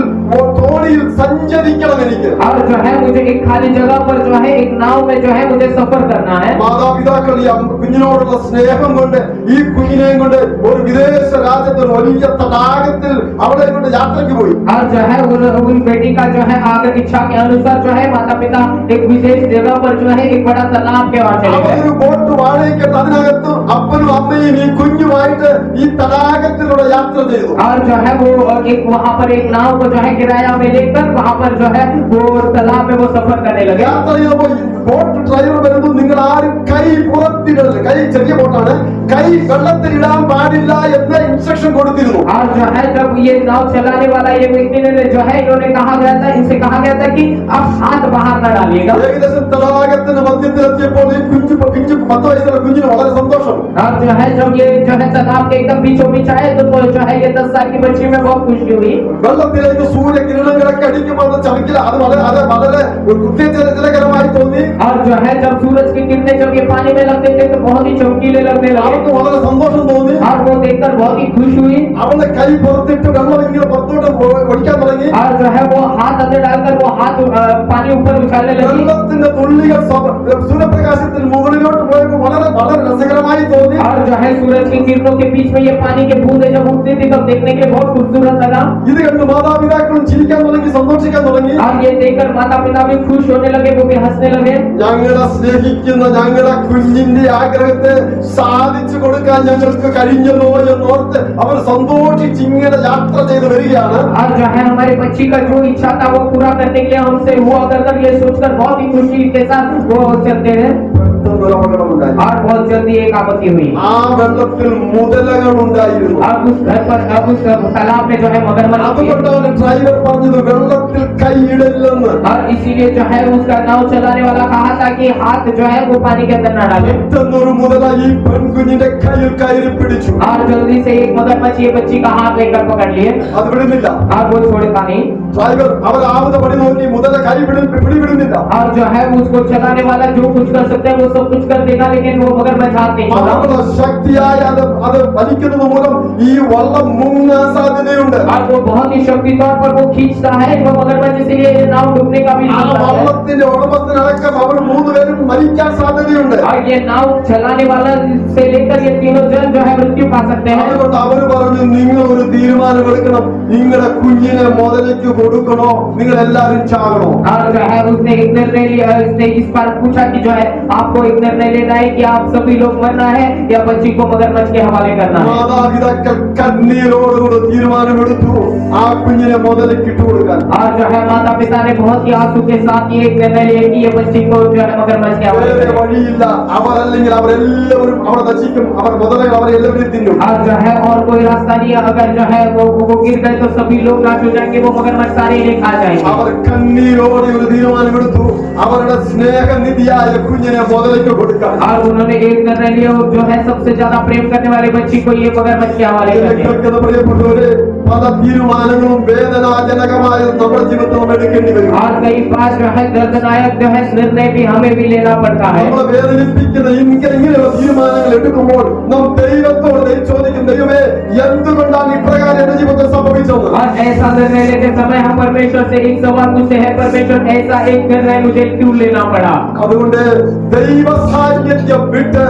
തോണിയിൽ സഞ്ചരിക്കണം എനിക്ക്. और जो है मुझे एक खाली जगह पर जो है एक नाव में जो है मुझे सफर करना है। മാതാപിതാക്കൾ ഈ കുഞ്ഞിനോടുള്ള സ്നേഹം കൊണ്ട് ഈ കുഞ്ഞിനെയും കൊണ്ട് ഒരു വിദേശ രാജ്യത്ത് വലിയ തടാകത്തിൽ അവിടെ കൊണ്ട് യാത്രയ്ക്ക് പോയി. और जो है उन बेटी का जो है आगे इच्छा के अनुसार जो है माता पिता एक विशेष जगह पर जो है एक बड़ा तालाब के ओर चले गए। അവരൊരു ബോട്ട് വാടകയ്ക്കെടുത്ത് അതിനകത്ത് അപ്പനും അമ്മയും ഈ കുഞ്ഞുമായിട്ട് ഈ തടാകത്തിലൂടെ യാത്ര ചെയ്തു. और जो है वो एक वहाँ पर एक नाव को जो है किराया में लेकर वहाँ पर जो है वो तालाब में वो सफर करने लगे। യാത്ര ചെയ്തപ്പോൾ ബോട്ട് ഡ്രൈവർ വരുന്നു, നിങ്ങൾ ആരും കൈ പുറത്തിടരുത്, കൈ ചെറിയ ബോട്ടാണ്, കൈ വെള്ളത്തിൽ ഇടാൻ പാടില്ല എന്ന് ഇൻസ്ട്രക്ഷൻ കൊടുത്തിരുന്നു. और जो है जब ये नाव चलाने वाला ये व्यक्ति ने जो है इन्होंने कहा गया था, इनसे कहा गया था कि आप हाथ बाहर न डालिएगा। ഏകദേശം തടാകത്തിന്റെ മധ്യത്തിലെത്തിയപ്പോൾ ഈ പിഞ്ചു 10 വയസ്സുള്ള കുഞ്ഞിന് വളരെ സന്തോഷം. और जो है जब ये जो है तालाब के एकदम बीचों बीच आए तो जो है ये 10 साल की बच्ची में बहुत खुशी हुई। വെള്ളത്തിലേക്ക് സൂര്യകിരണങ്ങളൊക്കെ അടിക്കുമ്പോൾ ചവിക്കില്ല, അത് വളരെ ഉത്തേജനകരമായി തോന്നി. और जो है जब सूरज की किरणें जब ये पानी में लगते थे तो बहुत ही चमकीले लगने लगे। അവർക്ക് വളരെ സന്തോഷം തോന്നി. और वो देखकर बहुत ही खुश हुई। അവളുടെ കൈ പുറത്തിട്ട് വെള്ളം ഇങ്ങനെ പുറത്തോട്ട് ഒഴിക്കാൻ തുടങ്ങി. और जो है वो हाथ अंदर डालकर वो हाथ पानी ऊपर उछालने लगी। വെള്ളത്തിന്റെ തുള്ളികൾ സൂര്യപ്രകാശത്തിന് മുകളിലോട്ട് പോയപ്പോൾ വളരെ വളരെ രസകരമായി തോന്നി. और जो है सूरज की किरणों के बीच में ये पानी के बूंदे जब उठती थी तब देखने के लिए बहुत खूबसूरत लगा. ഇത് കണ്ട് മാതാപിതാക്കളും ചിരിക്കാൻ തുടങ്ങി, സന്തോഷിക്കാൻ തുടങ്ങി. और ये देखकर माता पिता भी खुश होने लगे, वो भी हंसने लगे. ഞങ്ങളെ സ്നേഹിക്കുന്ന ഞങ്ങളുടെ കുഞ്ഞിന്റെ ആഗ്രഹത്തെ സാധിച്ചു കൊടുക്കാൻ ഞങ്ങൾക്ക് കഴിഞ്ഞല്ലോ എന്നോർത്ത് അവർ സന്തോഷിച്ച് ഇങ്ങനെ യാത്ര ചെയ്ത് വരികയാണ്. और जो है हमारे बच्ची का जो इच्छा था वो पूरा करने के लिए हमसे हुआ करकर ये सोचकर बहुत ही खुशी के साथ वो चलते हैं. പെട്ടെന്നൊരു അപകടമുണ്ടായി. और बहुत जल्दी एक आपत्ति हुई. ആ വെള്ളത്തിൽ മുതലകൾ ഉണ്ടായിരുന്നു. अब उस घर पर अब उस तालाब में जो है मगरमच्छ थी. അതുകൊണ്ടാണ് ഡ്രൈവർ പറഞ്ഞത് വെള്ളത്തിൽ കൈയിടല്ലെന്ന്. और इसीलिए जो है उसका नाव चलाने वाला कहा था कि हाथ जो है वो पानी के अंदर न डाले. പെട്ടെന്നൊരു മുതല ഈ പെൺകുഞ്ഞിന്റെ കയ്യിൽ കയറി പിടിച്ചു. और जल्दी से एक मगरमच्छ ये बच्ची का हाथ लेकर पकड़ लिए അത് വിടുന്നില്ല. और वो छोड़ता नहीं. ഡ്രൈവർ അവരാവുന്ന പണി നോക്കി മുതല കൈ പിടിവിടുന്നില്ല. और जो है उसको चलाने वाला जो कुछ कर सकते हैं वो सब कुछ कर देगा, लेकिन वो मगरमच्छ हाथ नहीं छोड़ा. അവരുടെ ശക്തിയായി അത് വലിക്കുന്നത് മൂലം ഈ വള്ളം മുങ്ങാൻ സാധ്യതയുണ്ട്. और वो बहुत ही शक्ति तौर पर वो खींचता है वो मगरमच्छ, इसलिए ये नाव डूबने का भी ആ खतरा है. വള്ളത്തിന്റെ ഉടമസ്ഥനടക്കം അവർ മൂന്നുപേരും മരിക്കാൻ സാധ്യതയുണ്ട്. और ये नाव चलाने वाला से लेकर ये तीनों जन जो है मृत्यु पा सकते हैं. അതുകൊണ്ട് അവർ പറഞ്ഞു നിങ്ങൾ ഒരു തീരുമാനമെടുക്കണം, നിങ്ങളുടെ കുഞ്ഞിനെ മുതലേക്ക് കൊടുക്കണോ നിങ്ങൾ എല്ലാവരും ചാകണോ. और जो है उसने एक निर्णय लिया, उसने इस बार पूछा कि जो है आपको एक निर्णय लेना है कि आप सभी लोग मरना है या बच्ची को मगरमच्छ के हवाले करना है. മാതാപിതാക്കൾ കണ്ണീരോടുകൂടി തീരുമാനമെടുത്തു ആ കുഞ്ഞിനെ മുതലേക്ക് ഇട്ടുകൊടുക്കാൻ. और जो है माता पिता ने बहुत ही आंसू के साथ ये एक निर्णय लिया कि ये बच्ची को जो है मगरमच्छ के हवाले വേറെ करें. വഴിയില്ല. അവർ അല്ലെങ്കിൽ അവരെല്ലാവരും അവിടെ നശിക്കും. അവർ മുതലകൾ അവരെ എല്ലാവരും തിന്നും. और जो है और कोई रास्ता नहीं है, अगर जो है वो गिर गए तो सभी लोग नाश हो जाएंगे, वो मगरमच्छ सारे इन्हें खा जाएंगे. അവർ കണ്ണീരോടെ ഒരു തീരുമാനമെടുത്തു അവരുടെ സ്നേഹനിധിയായ കുഞ്ഞിനെ മുതലേക്ക് കൊടുക്കാൻ. और उन्होंने एक निर्णय लिया और जो है सबसे ज्यादा प्रेम करने वाले बच्ची को ये मगरमच्छ के हवाले कर दिया. കേൾക്കുന്ന പ്രിയപ്പെട്ടവരെ പല തീരുമാനങ്ങളും വേദനാജനകമായ നമ്മുടെ ജീവിതത്തിൽ നമ്മൾ എടുക്കേണ്ടി വരും. और कई बार जो है दर्दनायक जो है निर्णय भी हमें भी लेना पड़ता है. നമ്മളെ വേദനിപ്പിക്കുന്ന ഇങ്ങനെയുള്ള തീരുമാനങ്ങൾ എടുക്കുമ്പോൾ നാം ദൈവത്തോട് ചോദിക്കും, ദൈവമേ എന്തുകൊണ്ടാണ് ഇപ്രകാരം എന്റെ ജീവിതത്തിൽ സംഭവിച്ചത്. और ऐसा निर्णय लेते समय हम परमेश्वर से एक सवाल पूछते हैं, परमेश्वर ऐसा एक निर्णय मुझे क्यों लेना पड़ा. അതുകൊണ്ട് ദൈവ സാന്നിധ്യം വിട്ട്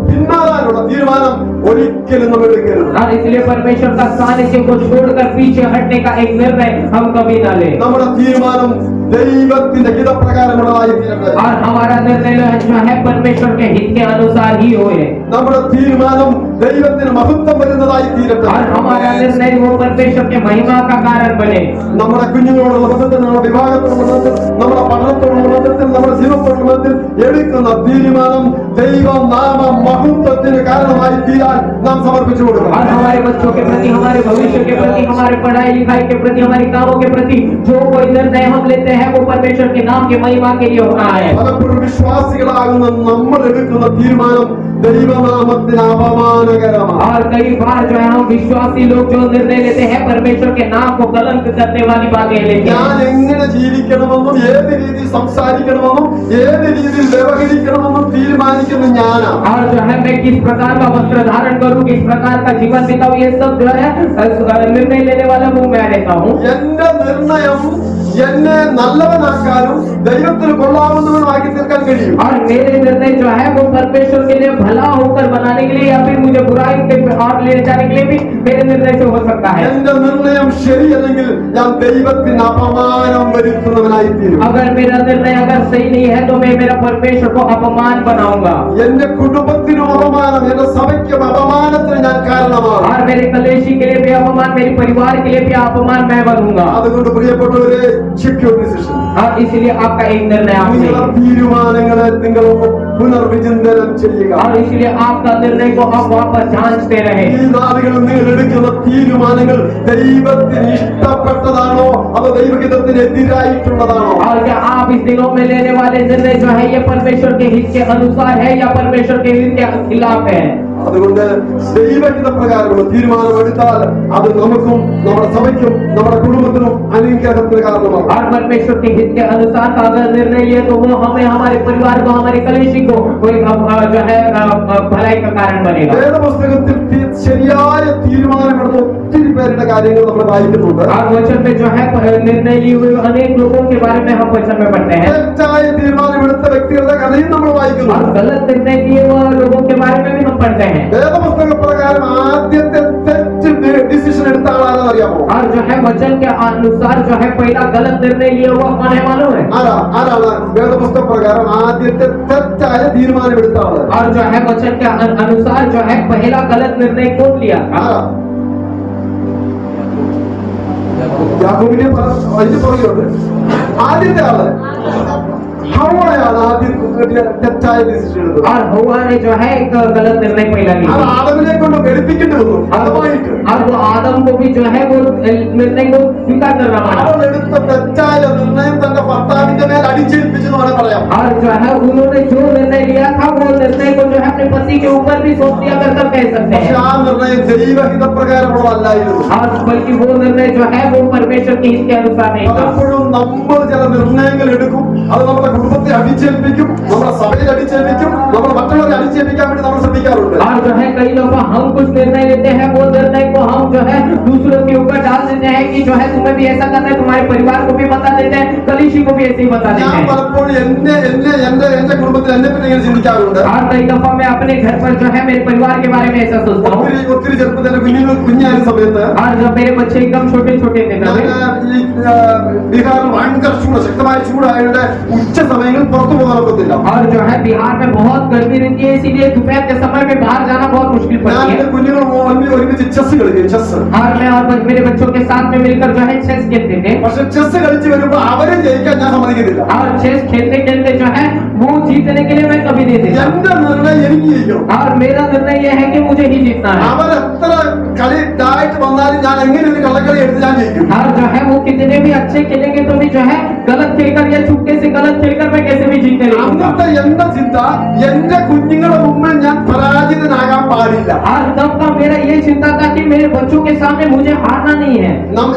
പിന്മാറാനുള്ള തീരുമാനം ഒരിക്കലും നമ്മൾ എടുക്കരുത്. और इसलिए परमेश्वर का सानिध्य को छोड़कर पीछे हटने का एक निर्णय हम कभी ना लें. നമ്മുടെ തീരുമാനം ദൈവത്തിന്റെ ഹിതപ്രകാരമുള്ളതായി തീരട്ടെ. और हमारा निर्णय जो है परमेश्वर के हित के अनुसार ही होए. നമ്മുടെ തീരുമാനം ദൈവത്തിന് മഹത്വം വരുന്നതായി തീരട്ടെ. और हमारा निर्णय वो परमेश्वर के महिमा का कारण बने. നമ്മുടെ കുഞ്ഞുങ്ങളോടുള്ള ബന്ധത്തിൽ, നമ്മുടെ വിവാഹത്തോടുള്ള ബന്ധത്തിൽ, നമ്മുടെ പഠനത്തോടുള്ള ബന്ധത്തിൽ, നമ്മുടെ ജീവിതത്തോടുള്ള ബന്ധത്തിൽ എടുക്കുന്ന തീരുമാനം ദൈവനാമ മഹത്വത്തിന് കാരണമായി തീരാൻ നാം സമർപ്പിച്ചു കൊടുക്കണം. और हमारे बच्चों के प्रति, हमारे भविष्य के प्रति, हमारे पढ़ाई लिखाई के प्रति, हमारे कामों के प्रति जो कोई निर्णय हम लेते हैं वो परमेश्वर के नाम के महिमा के लिए होना है. പലപ്പോഴും വിശ്വാസികളാകുന്ന നമ്മൾ എടുക്കുന്ന തീരുമാനം ദൈവനാമത്തിന് അപമാനകരമാണ്. और कई बार जो है हम विश्वासी लोग जो निर्णय लेते हैं परमेश्वर के नाम को कलंक करने वाली बातें लेते ഞാൻ हैं. എങ്ങനെ ജീവിക്കണമെന്നും ഏത് രീതിയിൽ സംസാരിക്കണമെന്നും ഏത് രീതിയിൽ വ്യവഹരിക്കണമെന്നും തീരുമാനിക്കുന്ന ഞാനാണ്. और जो है मैं किस प्रकार का वस्त्र धारण करूं, किस प्रकार का जीवन बिताऊं, ये सब जो है निर्णय लेने वाला वो मैं रहता हूँ. എന്റെ നിർണയം എന്നെ നല്ലവനാക്കാനും ദൈവത്തിന് കൊള്ളാവുന്നവനുമാക്കി തീർക്കാൻ കഴിയും. और मेरे निर्णय जो है वो परमेश्वर के लिए भला होकर बनाने के लिए या फिर मुझे बुराई के और ले जाने के लिए भी मेरे निर्णय से हो सकता है. എന്റെ നിർണയം ശരിയല്ലെങ്കിൽ ഞാൻ ദൈവത്തിന് അപമാനം വരുത്തുന്നവനായി തീരും. अगर मेरा निर्णय अगर सही नहीं है तो मैं मेरा परमेश्वर को अपमान बनाऊंगा. എന്റെ കുടുംബത്തിനും അപമാനം, എന്റെ സഭയ്ക്കും അപമാനത്തിന് ഞാൻ കാരണമാണ്. और मेरे कलेशी के लिए भी अपमान, मेरे परिवार के लिए भी अपमान मैं बनूंगा. അതുകൊണ്ട് പ്രിയപ്പെട്ടവരെ, secure decision. और इसलिए आपका एक निर्णय आपसे. നിങ്ങളുടെ തീരുമാനങ്ങളെ നിങ്ങൾ പുനർവിചിന്തനം ചെയ്യുക. और इसलिए आपका निर्णय को आप वापस जांचते रहे. ഈ നാളുകളിൽ നിങ്ങൾ എടുക്കുന്ന തീരുമാനങ്ങൾ ദൈവത്തിന് ഇഷ്ടപ്പെട്ടതാണോ അതോ ദൈവഹിതത്തിന് എതിരായിട്ടുള്ളതാണോ? और क्या आप इस दिनों में लेने वाले निर्णय जो है ये परमेश्वर के हित के अनुसार है या परमेश्वर के हित के खिलाफ है? അതുകൊണ്ട് ദൈവഹിത പ്രകാരമുള്ള തീരുമാനമെടുത്താൽ അത് നമുക്കും നമ്മുടെ സഭയ്ക്കും നമ്മുടെ കുടുംബത്തിനും അനുഗ്രഹത്തിന് കാരണമാകും. और परमेश्वर के हित के अनुसार का अगर निर्णय लिए तो वो हमें, हमारे परिवार को, हमारे कलेशी को कोई जो है भलाई का कारण बनेगा. വേദപുസ്തകത്തിൽ ശരിയായ തീരുമാനമെടുത്ത ഒത്തിരി പേരുടെ കാര്യങ്ങൾ നമ്മൾ വായിക്കുന്നുണ്ട്. और वचन में जो है निर्णय लिए हुए अनेक लोगों के बारे में हम वचन में पढ़ते हैं. തെറ്റായ തീരുമാനമെടുത്ത വ്യക്തികളുടെ കഥയും നമ്മൾ വായിക്കുന്നു. और गलत निर्णय लिए हुए लोगों के बारे में भी हम पढ़ते हैं. വേദപുസ്തക പ്രകാരം ആദ്യത്തെ തെറ്റ് ഡിസിഷൻ എടുത്ത ആളാണെന്ന് അറിയാമോ? और जो है वचन के अनुसार जो है पहला गलत निर्णय लिया हुआ कौन है मालूम है? ആരാണ് വേദപുസ്തക പ്രകാരം ആദ്യത്തെ തെറ്റായ തീരുമാനമെടുത്ത ആള്? और जो है वचन के अनुसार जो है पहला गलत निर्णय कौन लिया था? യാക്കോബിനെ അതിന്റെ പുറകിലുണ്ട്. ആദ്യത്തെ ആള് ഹവ്വയാണ് ആദ്യം തെറ്റായ ഡിസിഷൻ എടുത്തത്. और हव्वा ने जो है एक गलत निर्णय पहला അത് लिया. ആദമിനെ കൊണ്ട് വെളുപ്പിക്കേണ്ടി വന്നു. അതുമായിട്ട് और वो आदम को भी जो है वो निर्णय को स्वीकार करना पड़ा. അവൾ എടുത്ത തെറ്റായ നിർണയം തന്റെ ഭർത്താവിന്റെ മേൽ അടിച്ചേൽപ്പിച്ചെന്ന് വേണം പറയാം. और जो है उन्होंने जो निर्णय लिया था वो निर्णय को जो है अपने पति के ऊपर भी सौंप दिया कर सब कह सकते പക്ഷെ हैं. ആ നിർണയം ദൈവഹിത പ്രകാരമുള്ളതല്ലായിരുന്നു. और बल्कि वो निर्णय जो है वो परमेश्वर के हित के अनुसार नहीं था. പലപ്പോഴും നമ്മൾ ചില നിർണയങ്ങൾ എടുക്കും, അത് നമ്മുടെ കുടുംബത്തെ അടിച്ചേൽപ്പിക്കും, നമ്മുടെ സഭയിൽ അടിച്ചേൽപ്പിക്കും, നമ്മൾ മറ്റുള്ളവരെ അടിച്ചേൽപ്പിക്കാൻ വേണ്ടി നമ്മൾ ശ്രമിക്കാറുണ്ട്. और जो है कई दफा हम कुछ निर्णय लेते हैं, वो निर्णय को हम जो है दूसरों के ऊपर डाल देते हैं कि जो है तुम्हें भी ऐसा करना है, तुम्हारे परिवार को भी बता देते हैं, कलीशी को भी ऐसे ही बता देते ഞാൻ हैं. പലപ്പോഴും എന്റെ കുടുംബത്തിൽ എന്നെ പിന്നെ ഇങ്ങനെ ചിന്തിക്കാറുണ്ട്. और कई दफा मैं अपने घर पर जो है मेरे परिवार के बारे में ऐसा सोचता हूँ. ഒത്തിരി ചെറുപ്പത്തിൽ കുഞ്ഞായ സമയത്ത് और जब मेरे बच्चे एकदम छोटे छोटे थे ഞാൻ तब ഈ ബീഹാറിൽ ഭയങ്കര ചൂട്, ശക്തമായ ചൂടായതുകൊണ്ട് ഉച്ച സമയങ്ങളിൽ പുറത്തു പോകാൻ ഒക്കത്തില്ല. और जो है बिहार में बहुत गर्मी रहती है, इसीलिए दोपहर के समय में बाहर जाना बहुत मुश्किल ഞാൻ पड़ती എന്റെ है. കുഞ്ഞുങ്ങൾ ഒരുമിച്ച് ചെസ് കളിക്കും, ചെസ്. और मैं और मेरे बच्चों के साथ में मिलकर जो है चेस खेलते थे. പക്ഷെ ചെസ് കളിച്ച് വരുമ്പോ അവരെ ജയിക്കാൻ ഞാൻ സമ്മതിക്കുന്നില്ല. और चेस खेलते खेलते जो है वो जीतने के लिए मैं कभी नहीं देता. എന്റെ നിർണയം എനിക്ക് ജയിക്കണം. और मेरा निर्णय यह है कि मुझे ही जीतना है. അവരെത്ര കളി ഇതായിട്ട് വന്നാലും ഞാൻ എങ്ങനെ ഒരു കള്ളക്കളി എടുത്ത് ഞാൻ ജയിക്കും. और जो है वो कितने भी अच्छे खेलेंगे तो भी जो है गलत खेलकर या चुपके से गलत खेलकर मैं कैसे भी जीतने लगूंगा. അന്നത്തെ എന്റെ ചിന്ത എന്റെ കുഞ്ഞുങ്ങളുടെ മുമ്പിൽ ഞാൻ പരാജിതനാകാൻ പാടില്ല. और तब का मेरा ये चिंता था कि मेरे बच्चों के सामने मुझे हारना नहीं है.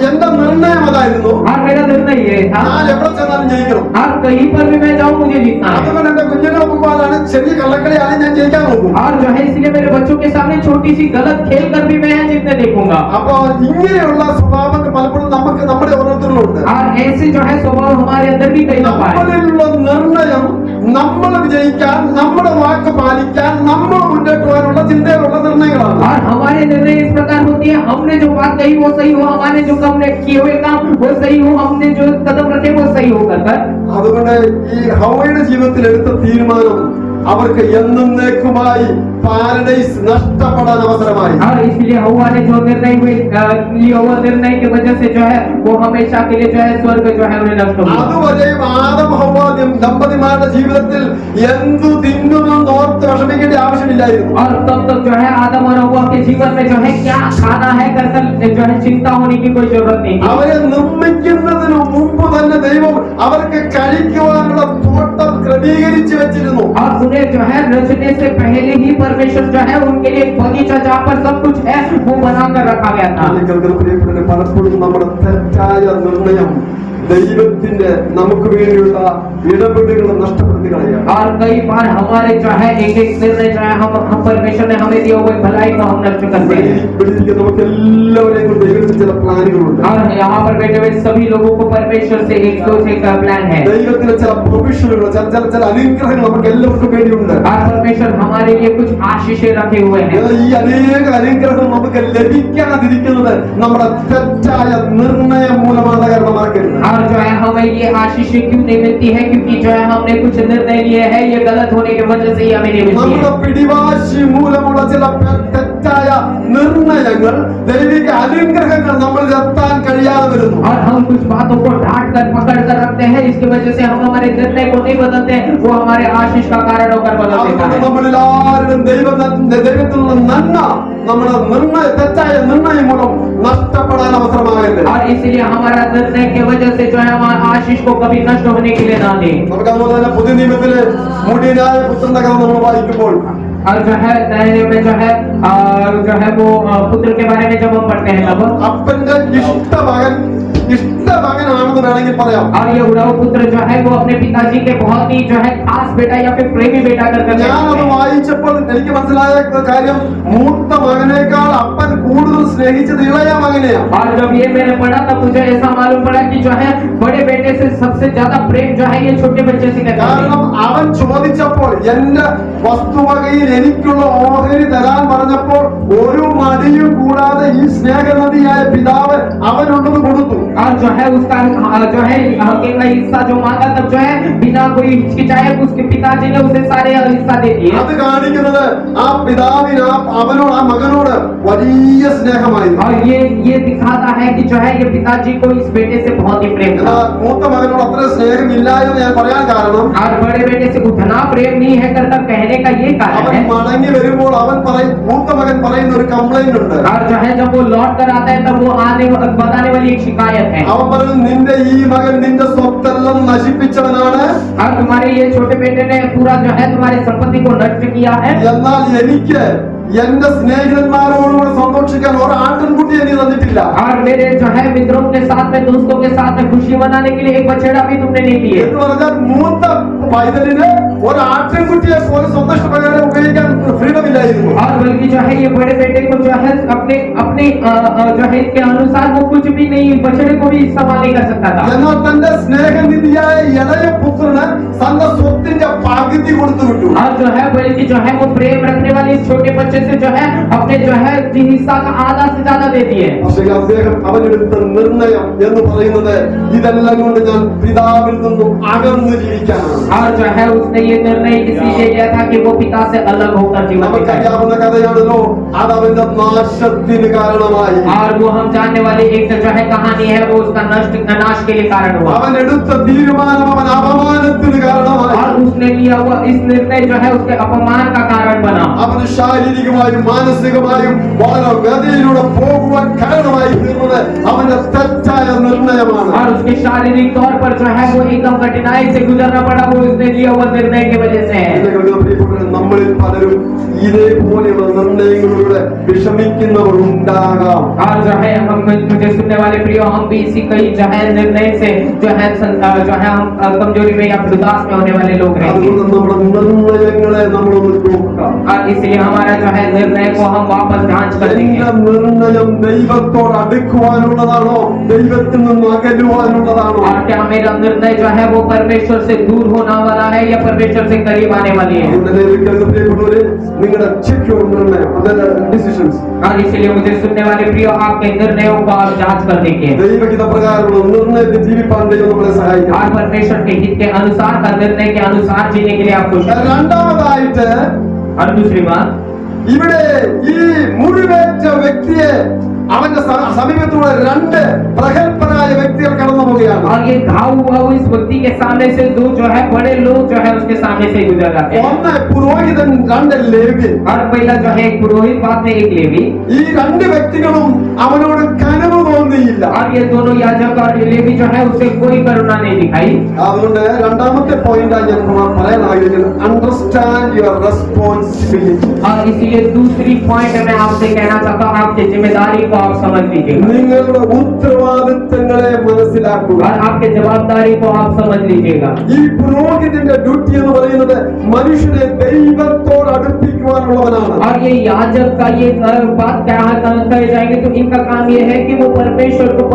എന്റെ നിർണയം അതായിരുന്നു, और मेरा निर्णय ये था ഞാൻ എവിടെ ചെന്നാലും ജയിക്കണം. और कहीं पर भी मैं जाऊं मुझे जीतना है. അതുകൊണ്ട് എന്റെ കുഞ്ഞുങ്ങളുടെ മുമ്പാലാണ് ചെറിയ കള്ളക്കളിയാണ് ഞാൻ ജയിക്കാൻ നോക്കും. और जो है इसलिए मेरे बच्चों के सामने छोटी सी गलत खेल कर भी मैं जीतने देखूंगा. അപ്പൊ ഇങ്ങനെയുള്ള സ്വഭാവങ്ങൾ പലപ്പോഴും നമ്മുടെ ഓരോരുത്തരിലുണ്ട്. और ऐसे जो है स्वभाव हमारे अंदर भी कई दफा है. നമ്മളിലുള്ള നിർണയം നമ്മൾ വിജയിക്കാൻ, നമ്മുടെ വാക്ക് പാലിക്കാൻ, നമ്മൾ മുന്നോട്ട് പോകാനുള്ള ചിന്തയിലുള്ള നിർണയങ്ങളാണ്. और हमारे निर्णय इस प्रकार होती है, हमने जो बात कही वो सही हो, हमारे जो हमने किए हुए काम वो सही हो, हमने जो कदम रखे वो सही हो कर. അതുകൊണ്ട് ഈ ഹവ്വയുടെ ജീവിതത്തിൽ എടുത്ത തീരുമാനം അവർക്ക് എന്നേക്കുമായി പാരഡൈസ് നഷ്ടപ്പെടാൻ അവസരമായി. और इसलिए हव्वा ने जो निर्णय लिया हुआ निर्णय की वजह से जो है वो हमेशा के लिए जो है स्वर्ग जो है उन्हें नष्ट हो गया. അതുവരെയും ആദം ഹവ്വ ദമ്പതിമാരുടെ ജീവിതത്തിൽ എന്തു തിന്നുമെന്ന് ഓർത്ത് വിഷമിക്കേണ്ട ആവശ്യമില്ലായിരുന്നു. और तब तक जो है आदम और हव्वा के जीवन में जो है क्या खाना है कर जो है चिंता होने की कोई जरूरत नहीं. അവരെ നിർമ്മിക്കുന്നതിന് മുമ്പ് തന്നെ ദൈവം അവർക്ക് കഴിക്കുവാനുള്ള തോട്ടം ക്രമീകരിച്ചു വെച്ചിരുന്നു. और उन्हें जो है रचने से पहले ही परमेश्वर जो है उनके लिए एक बगीचा जहाँ पर सब कुछ है वो बना कर रखा गया था. പ്രിയപ്പെട്ടവരെ, പലപ്പോഴും നമ്മുടെ തെറ്റായ നിർണയം ദൈവത്തിന്റെ നമുക്ക് വേണ്ടിയുള്ള ഇടപെടലുകൾ നഷ്ടപ്പെടുത്തി കളയുക. और कई बार हमारे जो है एक एक निर्णय जो है हम परमेश्वर ने हमें दिया हुआ भलाई को हम नष्ट करते हैं. നമുക്ക് എല്ലാവരെയും കൊണ്ട് ദൈവത്തിന് ചില പ്ലാനുകളുണ്ട്. और यहाँ पर बैठे हुए सभी लोगों को परमेश्वर से एक सोच एक प्लान है. ദൈവത്തിന് ചില പ്രൊവിഷനുകൾ, ചില അനുഗ്രഹങ്ങൾ നമുക്ക് എല്ലാവർക്കും വേണ്ടിയുണ്ട്. और परमेश्वर हमारे लिए कुछ आशीषें रखे हुए हैं. ഈ അനേക അനുഗ്രഹങ്ങൾ നമുക്ക് ലഭിക്കാതിരിക്കുന്നത് നമ്മുടെ തെറ്റായ നിർണയം മൂലമാണ് കാരണമാക്കരുത്. और जो है हमें ये आशीषें क्यों नहीं मिलती है? क्योंकि जो है हमने कुछ निर्णय लिए हैं, ये गलत होने की वजह से ही हमें नहीं मिलती നമ്മുടെ है. പിടിവാശി മൂലമുള്ള ചില തെറ്റായ നിർണയങ്ങൾ, ദൈവിക അനുഗ്രഹങ്ങൾ നമ്മളിൽ എത്താൻ കഴിയാതെ വരുന്നു. और हम कुछ बातों को ढांट कर पकड़ कर रखते हैं, इसकी वजह से हम हमारे निर्णय को नहीं बदलते, वो हमारे आशीष का कारण होकर बदल देता അതുകൊണ്ട് है. നമ്മളിൽ ആരും ദൈവത്തിലുള്ള നന്മ നമ്മുടെ തെറ്റായ നിർണയം മൂലം നഷ്ടപ്പെടാൻ അവസരമാകരുത്. और इसलिए हमारा निर्णय की वजह से जो है हमारा आशीष को कभी नष्ट होने के लिए ना दे. നമുക്ക് അതുപോലെ തന്നെ പുതിയ നിയമത്തിലെ മുടിയനായ പുത്രന്റെ കഥ നമ്മൾ വായിക്കുമ്പോൾ और जो है नए नियम में जो है वो पुत्र के बारे में जब हम पढ़ते हैं तब അപ്പന്റെ ഇഷ്ടമകനാണെന്ന് വേണമെങ്കിൽ പറയാം. और ये उड़ाऊ पुत्र जो है वो अपने पिताजी के बहुत ही जो है खास बेटा या फिर प्रेमी बेटा कर ഞാനത് വായിച്ചപ്പോൾ എനിക്ക് മനസ്സിലായ കാര്യം മൂത്ത മകനേക്കാൾ അപ്പൻ കൂടുതൽ സ്നേഹിച്ചത് ഇളയ മകനെയാണ്. और जब ये मैंने पढ़ा तब मुझे ऐसा मालूम पड़ा कि जो है बड़े बेटे से सबसे ज्यादा प्रेम जो है ये छोटे बच्चे से करता है. കാരണം അവൻ ചോദിച്ചപ്പോൾ എന്റെ വസ്തുവകയിൽ എനിക്കുള്ള ഓഹരി തരാൻ പറഞ്ഞപ്പോൾ ഒരു മടിയും കൂടാതെ ഈ സ്നേഹനദിയായ പിതാവ് അവനുള്ളത് കൊടുത്തു. और जो है उसका जो है अकेला हिस्सा जो मांगा तब जो है बिना कोई हिचकिचाए उसके पिताजी ने उसे सारे हिस्सा दे दिए. അത് കാണിക്കുന്നത് ആ പിതാവിന് അവനോട് ആ മകനോട് വലിയ സ്നേഹമായിരുന്നു. और ये दिखाता है कि जो है ये पिताजी को इस बेटे से बहुत ही प्रेम था. മൂത്ത മകനോട് അത്ര സ്നേഹമില്ല എന്ന് ഞാൻ പറയാൻ കാരണം और बड़े बेटे से उतना प्रेम नहीं है करता कहने का ये कारण അവൻ है. മടങ്ങി വരുമ്പോൾ അവൻ പറയും മൂത്ത മകൻ പറയുന്ന ഒരു കംപ്ലൈന്റ് ഉണ്ട്. और जो है जब वो लौट कर आता है तब वो बताने वाली एक शिकायत है. അവൻ പറഞ്ഞു നിന്റെ ഈ മകൻ നിന്റെ സ്വത്തെല്ലാം നശിപ്പിച്ചവനാണ്. और तुम्हारे ये छोटे बेटे ने पूरा जो है तुम्हारी संपत्ति को नष्ट किया है. എന്നാൽ എനിക്ക് എന്റെ സ്നേഹിതന്മാരോടുകൂടെ സന്തോഷിക്കാൻ ഒരു ആട്ടിൻകുട്ടിയെ നീ തന്നിട്ടില്ല. और मेरे जो है मित्रों के साथ में दोस्तों के साथ में खुशी मनाने के लिए एक बछड़ा भी तुमने नहीं दिए. എന്ന് പറഞ്ഞാൽ മൂത്ത പൈതലിന് ഒരു ആട്ടിൻകുട്ടിയെ പോലെ സന്തോഷപ്രകാരം ഉപയോഗിക്കാൻ ഫ്രീഡം ഇല്ലായിരുന്നു. और बल्कि जो है ये बड़े बेटे को जो है अपने जो है इसके अनुसार वो कुछ भी नहीं बछड़े को भी इस्तेमाल नहीं कर सकता था. എന്നാൽ തന്റെ സ്നേഹനിധിയായ ഇളയ പുത്രന് തന്റെ സ്വത്തിന്റെ പകുതി കൊടുത്തു വിട്ടു. और जो है बल्कि जो है वो प्रेम रखने वाले इस छोटे बच्चे से जो है अपने जो है हिस्सा का आधा से ज्यादा दे दिए. പക്ഷേ അദ്ദേഹം അവനെടുത്ത നിർണയം എന്ന് പറയുന്നത് ഇതെല്ലാം കൊണ്ട് ഞാൻ പിതാവിൽ നിന്നും അകന്നു ജീവിക്കാനാണ്. और जो है उसने ये निर्णय इसीलिए लिया था कि वो पिता से अलग होकर जीवन बिताए. നമുക്കറിയാവുന്ന കഥയാണല്ലോ അത് അവന്റെ നാശത്തിന് കാരണമായി. और वो हम जानने वाली एक जो है कहानी है वो उसका नाश के लिए कारण हुआ. അവൻ എടുത്ത തീരുമാനം അവൻ അപമാനത്തിന് കാരണമായി. और उसने लिया हुआ इस निर्णय जो है उसके अपमान का कारण बना. അവന് ശാരീരികമായും മാനസികമായും വളരെ ഗതിയിലൂടെ പോകുവാൻ കാരണമായി തീർന്നത് അവന്റെ തെറ്റായ നിർണയമാണ്. और उसके शारीरिक तौर पर जो है वो एकदम कठिनाई से गुजरना पड़ा वो उसने लिया हुआ निर्णय की वजह से है. നമ്മളിൽ പലരും ഇതേപോലെയുള്ള നിർണയങ്ങളിലൂടെ വിഷമിക്കുന്നവർ ഉണ്ടാകാം. और जो है हम मुझे सुनने वाले प्रियो हम भी इसी कई जो है निर्णय से जो है हम कमजोरी में या उदास में होने वाले लोग रहेंगे. അതുകൊണ്ട് നമ്മുടെ നിർണയങ്ങളെ നമ്മളൊന്ന് നോക്കുക. और इसलिए हमारा जो है निर्णय को हम वापस जांच कर देंगे. എന്റെ നിർണയം ദൈവത്തോട് അടുക്കുവാനുള്ളതാണോ ദൈവത്തിൽ നിന്ന് അകലുവാനുള്ളതാണോ? और क्या मेरा निर्णय जो है वो परमेश्वर से दूर होने वाला है या परमेश्वर से करीब आने वाली है? നിങ്ങളുടെ secure നിർണയം അതായത് ഡിസിഷൻസ്. और इसलिए मुझे सुनने वाले प्रियो आपके निर्णयों को आप जांच कर देंगे. ദൈവഹിത പ്രകാരമുള്ള നിർണയത്തിൽ ജീവിപ്പാൻ ദൈവം നമ്മളെ സഹായിക്കും. और परमेश्वर के हित के अनुसार का निर्णय के अनुसार जीने के लिए आपको രണ്ടാമതായിട്ട് और दूसरी बात ഇവിടെ ഈ മുറിവേറ്റ വ്യക്തിയെ അവന്റെ സമീപത്തുള്ള രണ്ട് പ്രഗത്ഭരായ വ്യക്തികൾ കടന്നു പോവുകയാണ്. और ये घाव हुआ इस व्यक्ति के सामने से दो जो है बड़े लोग जो है उसके सामने से गुजर जाते हैं. ഒന്ന് പുരോഹിതൻ രണ്ട് ലേവ്യൻ. और पहला जो है एक पुरोहित बाद में एक लेवी. ഈ രണ്ട് വ്യക്തികളും അവനോട് കനിവ് തോന്നിയില്ല. और ये दोनों याजक और लेवी जो है उससे कोई करुणा नहीं दिखाई. അതുകൊണ്ട് രണ്ടാമത്തെ പോയിന്റ് ഞാൻ പറയാൻ ആഗ്രഹിക്കുന്നത് അണ്ടർസ്റ്റാൻഡ് യുവർ റെസ്പോൺസിബിലിറ്റി. और इसीलिए दूसरी पॉइंट मैं आपसे कहना चाहता हूँ आपकी जिम्मेदारी को आप समझ लीजिएगा. നിങ്ങളുടെ ഉത്തരവാദിത്തങ്ങളെ മനസ്സിലാക്കുക. और आपके जवाबदारी को आप समझ लीजिएगा. ഈ പുരോഹിതന്റെ ഡ്യൂട്ടി എന്ന് പറയുന്നത് മനുഷ്യനെ ദൈവത്തോട് അടുപ്പിക്കുവാനുള്ളവനാണ്. और ये याजक का ये बात क्या कहे जाएंगे तो इनका काम ये है कि वो परमेश्वर को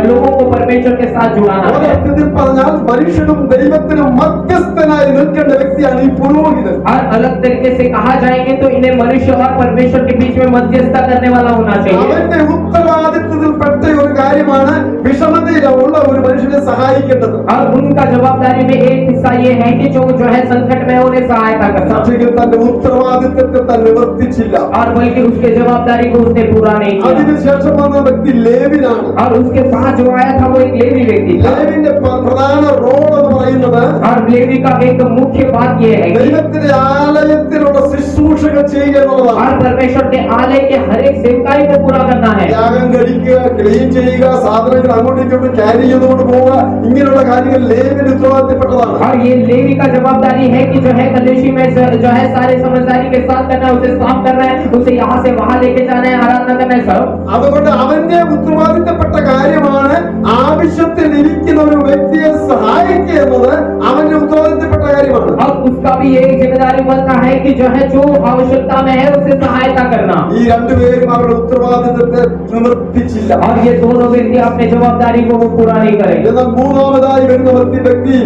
लोगों को परमेश्वर के साथ जुड़ाना है. ഒരർത്ഥത്തിൽ പറഞ്ഞാൽ മനുഷ്യനും ദൈവത്തിനും മധ്യസ്ഥനായി നിൽക്കേണ്ട വ്യക്തിയാണ് ഈ പുരോഹിതൻ. और अलग तरीके से कहा जाएंगे तो इन्हें मनुष्य और परमेश्वर के बीच में मध्यस्थता करने वाला होना चाहिए. അവന്റെ ഉത്തരവാദിത്വത്തിൽപ്പെട്ട ഒരു കാര്യമാണ് വിഷമതയിലുള്ള ഒരു മനുഷ്യനെ സഹായിക്കേണ്ടത്. और उनका जवाबदारी में एक हिस्सा ये है कि जो है संकट में उन्हें सहायता करना. സഭയിൽ തന്റെ ഉത്തരവാദിത്വത്തെ തന്നെ നിവർത്തിച്ചില്ല. और बल्कि उसके जवाबदारी को उसने पूरा नहीं किया. അതിനുശേഷം വന്ന വ്യക്തി ലേവിനാണ്. और उसके बाद जो आया था वो एक लेवी व्यक्ति था. ലേവിന്റെ പ്രധാന റോൾ എന്ന് പറയുന്നത് और लेवी का एक मुख्य बात ये है कि ദൈവത്തിന്റെ ആലയത്തിലുള്ള ശുശ്രൂഷകൾ ചെയ്യുക എന്നുള്ളതാണ്. और परमेश्वर के आलय के हर एक सेवकाई को पूरा करना है। യാഗം കഴിക്കുക, ക്ലീൻ ചെയ്യുക, സാധനങ്ങൾ അങ്ങോട്ടും ഇങ്ങോട്ടും ക്യാരി ചെയ്തുകൊണ്ട് പോവുക, ഇങ്ങനെയുള്ള കാര്യങ്ങൾ ലേവിന്റെ ഉത്തരവാദിത്തപ്പെട്ടതാണ്. और ये लेवी का जवाबदारी है कि जो है कलेशी में जो है सारे समझदारी के साथ करना है, उसे साफ करना है, उसे यहाँ से वहाँ लेके जाना है, आराधना करना है सब। അതുകൊണ്ട് അവന്റെ ഉത്തരവാദിത്തപ്പെട്ട കാര്യമാണ് ആവശ്യത്തിൽ ഇരിക്കുന്ന ഒരു വ്യക്തിയെ സഹായിക്കുക എന്നത് അവന്റെ ഉത്തരവാദിത്തപ്പെട്ട കാര്യമാണ്. और उसका भी ये जिम्मेदारी बनता है कि जो है जो आवश्यकता में है उसे सहायता करना। ഈ രണ്ടുപേരും അവരുടെ ഉത്തരവാദിത്തത്തെ നിവർത്തിച്ചില്ല. और ये दोनों व्यक्ति अपने जवाबदारी को वो पूरा नहीं करेंगे। എന്നാൽ മൂന്നാമതായി വരുന്ന വ്യക്തി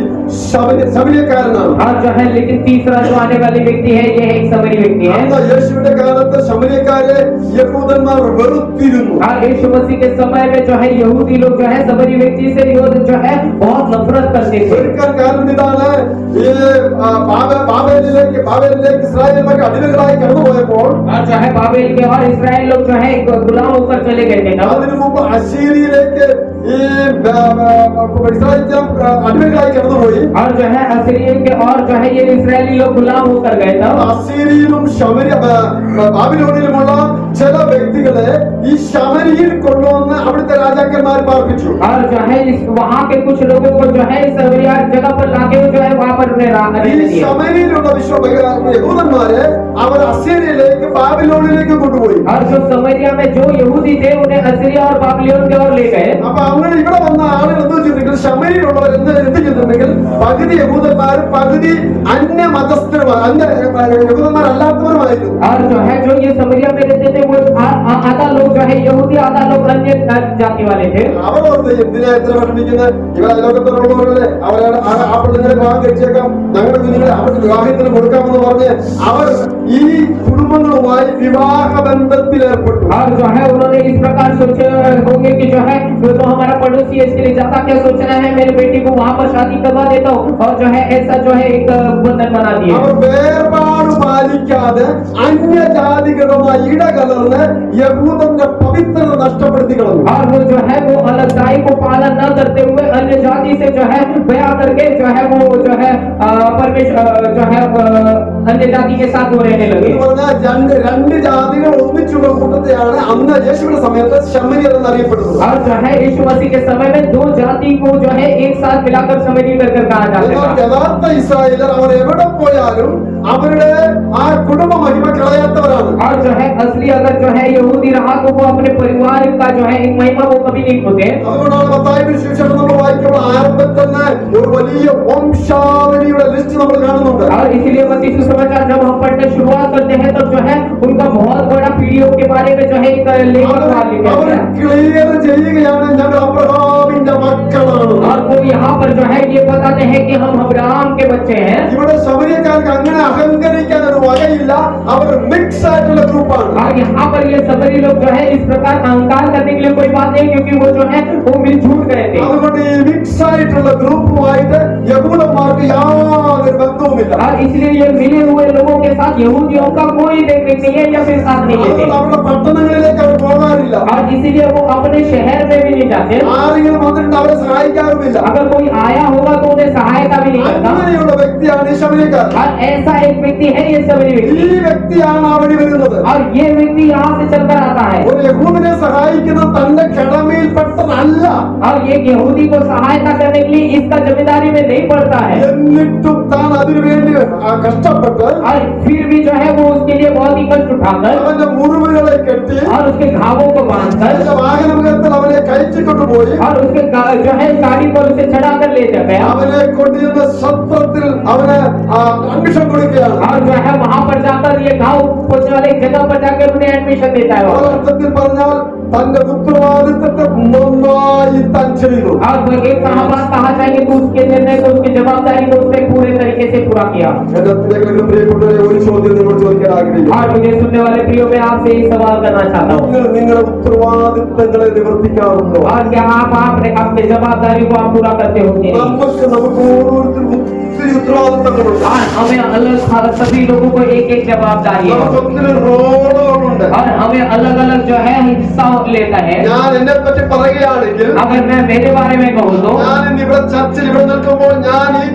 ശമര്യക്കാരനാണ്. और जो है लेकिन तीसरा जो आने वाली व्यक्ति है ये एक समरी व्यक्ति है। അന്ന് യേശുവിന്റെ കാലത്ത് ശമര്യക്കാരെ യഹൂദന്മാർ വെറുത്തിരുന്നു. और यीशु मसीह के समय में जो है यहूदी लोग जो है समरी व्यक्ति से जो है बहुत नफरत करते थे। ഒരിക്കൽ കാരണം ഇതാണ്, ഈ ബാബേലിലേക്ക് ഇസ്രായേൽ മക്കൾ അടിമകളായി കടന്നുപോയപ്പോൾ और जो है बाबेल के और इस्राएल लोग जो है गुलाम होकर चले गए थे। അതിനു മുമ്പ് അശീരിയിലേക്ക് ഈ ഇസ്രായേൽ ജനം അടിമകളായി കടന്നുപോയി. और जो है असीरियन के और जो है ये इस्राएली लोग गुलाम होकर गए थे। അസീരിയിലും ബാബിലോണിലുമുള്ള ചില വ്യക്തികളെ ഈ ശമരിയിൽ കൊണ്ടുവന്ന് അവിടുത്തെ രാജാക്കന്മാർ പാർപ്പിച്ചു. और जो है वहाँ के कुछ लोगों को जो है इस जगह पर लाके जो है वहाँ पर ഈ ശമരിയിലുള്ള യഹൂദന്മാരെ അവർ അസീരിയയിലേക്ക് ബാബിലോണിലേക്ക് കൊണ്ടുപോയി. और जो समरिया में जो यहूदी थे उन्हें असीरिया और बाबिलोन की ओर ले गए। അപ്പൊ അങ്ങനെ ഇവിടെ വന്ന ആളുകൾ എന്ത് ചെയ്തിട്ടുണ്ടെങ്കിൽ ശമരിയിലുള്ളവർ എന്ത് ചെയ്തിട്ടുണ്ടെങ്കിൽ പകുതി യഹൂദന്മാരും പകുതി അന്യ മതസ്ഥരുമാണ്, യഹൂദന്മാരല്ലാത്തവരുമായിരുന്നു. और जो है जो ये समरिया में रहते थे वो आधा लोग जो है यहूदी, आधा लोग अन्य जाति वाले थे। അവർ ഓർത്ത് എന്തിനാ എത്ര വിഷമിക്കുന്നത്, ഇവർ അയലോകത്തുള്ളവരല്ലേ, അവരാണ് ആ പെണ്ണുങ്ങളെ വിവാഹം കഴിച്ചേക്കാം, ഞങ്ങളുടെ കുഞ്ഞുങ്ങളെ അവർക്ക് വിവാഹത്തിന് കൊടുക്കാമെന്ന് പറഞ്ഞ് അവർ ഈ കുടുംബങ്ങളുമായി വിവാഹ ബന്ധത്തിൽ ഏർപ്പെട്ടു. और जो है उन्होंने इस प्रकार सोचे होंगे कि जो है तो हमारा पड़ोसी है, इसके लिए ज्यादा क्या सोचना है, मेरी बेटी को वहाँ पर शादी करवा देता हूँ। और जो है ऐसा जो है एक बंधन बना दिया। അവർ വേർപാട് പാലിക്കാതെ അന്യജാതികളുമായി ഇടകലർന്ന് യഹൂദന്റെ പവിത്രത നഷ്ടപ്പെടുത്തി കളഞ്ഞു. और वो जो है वो अलगदाई को पालन न करते हुए अन्य जाति से जो है बया करके जो है वो जो है परमेश्वर जो है अन्य जाति के साथ वो रहने लगे। എന്ന് പറഞ്ഞാൽ രണ്ട് ജാതികൾ ഒന്നിച്ചുള്ള കൂട്ടത്തെയാണ് അന്ന് യേശുവിന്റെ സമയത്ത് ശമരിയർ എന്നറിയപ്പെടുന്നത്. और जो है यीशु मसीह के समय में दो जाति को जो है एक साथ मिलाकर समरी कर कहा जाता എന്നാൽ है। യഥാർത്ഥ ഇസ്രായേലർ അവർ എവിടെ പോയാലും അവരുടെ ആ കുടുംബ മഹിമ കളയാത്തവരാണ്. और जो है असली अगर जो है यहूदी रहा तो वो अपने परिवार का जो है एक महिमा वो कभी नहीं खोते। അതുകൊണ്ടാണ് മത്തായിയുടെ സുവിശേഷം നമ്മൾ വായിക്കുമ്പോൾ ആരംഭത്തിൽ തന്നെ ഒരു വലിയ വംശാവലിയുടെ ലിസ്റ്റ് നമ്മൾ കാണുന്നുണ്ട്. और इसीलिए मत्ती सुसमाचार जब हम पढ़ने शुरुआत करते हैं तब जो है उनका बहुत बड़ा पीढ़ियों के बारे में जो है एक लेखक लिखा അവർ है। ക്ലിയർ ചെയ്യുകയാണ്, ഞങ്ങൾ അബ്രഹാമിന്റെ മക്കളാണ്. और वो यहाँ पर जो है ये बताते हैं कि हम अब्राहम के बच्चे हैं। ഇവിടെ ശമരിയക്കാർക്ക് അങ്ങനെ അഹങ്കരിക്കാൻ ഒരു വകയില്ല, അവർ മിക്സ് ആയിട്ടുള്ള ഗ്രൂപ്പാണ്. और यहाँ पर ये समरी लोग जो है इस प्रकार अहंकार करने के लिए कोई बात नहीं, क्योंकि वो जो है वो मिलजुल गए थे। അതുകൊണ്ട് ഈ മിക്സ് ആയിട്ടുള്ള ഗ്രൂപ്പുമായിട്ട് യഹൂദന്മാർക്ക് യാതൊരു ബന്ധവുമില്ല. और इसलिए ये मिले हुए लोगों के साथ यहूदियों का कोई देख नहीं है या फिर साथ नहीं लेते। അതുകൊണ്ട് അവരുടെ പട്ടണങ്ങളിലേക്ക് അവർ പോകാറില്ല. और इसीलिए वो अपने शहर में भी नहीं जाते। ആരെങ്കിലും വന്നിട്ട് അവരെ സഹായിക്കാറുമില്ല. अगर कोई आया होगा तो उन्हें सहायता भी नहीं करता। അങ്ങനെയുള്ള വ്യക്തിയാണ് ഈ ശമരിയക്കാരൻ. और ऐसा एक व्यक्ति है ये समरी ഈ व्यक्ति। വ്യക്തിയാണ് ആ വഴി വരുന്നത്. और ये व्यक्ति यहाँ से चलकर आता है। ഒരു യഹൂദനെ സഹായിക്കുന്നത് തന്റെ കടമയിൽപ്പെട്ടതല്ല. और ये यहूदी को सहायता करने के लिए इसका जिम्मेदारी में नहीं पड़ता है। എന്നിട്ടും താൻ അതിനുവേണ്ടി കഷ്ടപ്പെട്ട് और फिर भी जो है वो उसके लिए बहुत ही कष्ट उठाकर അവന്റെ മുറിവുകളെ കെട്ടി और उसके घावों को बांधकर അവന്റെ വാഹനമൃഗത്തിൽ അവനെ കയറ്റിക്കൊണ്ടുപോയി और उसके जो है गाड़ी पर उसे चढ़ा कर ले गया। അവനെ കൊണ്ടുചെന്ന സത്രത്തിൽ അവന് അഡ്മിഷൻ കൊടുക്കുകയാണ്. और जो है वहाँ पर जाकर ये घाव पहुंचने वाले जगह पर जाकर उन्हें एडमिशन देता है। ഒരർത്ഥത്തിൽ പറഞ്ഞാൽ തന്റെ ഉത്തരവാദിത്തത്തെ നന്നായി താൻ ചെയ്തു. और वो एक बात कहा जाएगी तो उसके निर्णय को, उसकी जवाबदारी को उसने पूरे तरीके से पूरा किया। എന്റെ പ്രിയപ്പെട്ടവരെ, ഒരു ചോദ്യം നിങ്ങൾ ചോദിക്കാൻ ആഗ്രഹിക്കുന്നു. और मुझे सुनने वाले प्रियो में आपसे एक सवाल करना चाहता हूँ। നിങ്ങൾ നിങ്ങളുടെ ഉത്തരവാദിത്തങ്ങളെ നിവർത്തിക്കാറുണ്ടോ? और क्या आप अपने जवाबदारी को आप पूरा करते होंगे? നമുക്ക് ഓരോരുത്തർക്കും ഒത്തിരി ഉത്തരവാദിത്തങ്ങളുണ്ട്. और हमें अलग सभी लोगों को एक एक जवाबदारी है നമുക്ക് ഒത്തിരി റോളുകളുണ്ട്. और हमें अलग अलग जो है हिस्सा लेता है। ഞാൻ എന്നെ പറ്റി പറയുകയാണെങ്കിൽ अगर मैं मेरे बारे में कहूँ तो ഞാൻ ഇവിടെ ചർച്ചിൽ ഇവിടെ നിൽക്കുമ്പോൾ ഞാൻ ഈ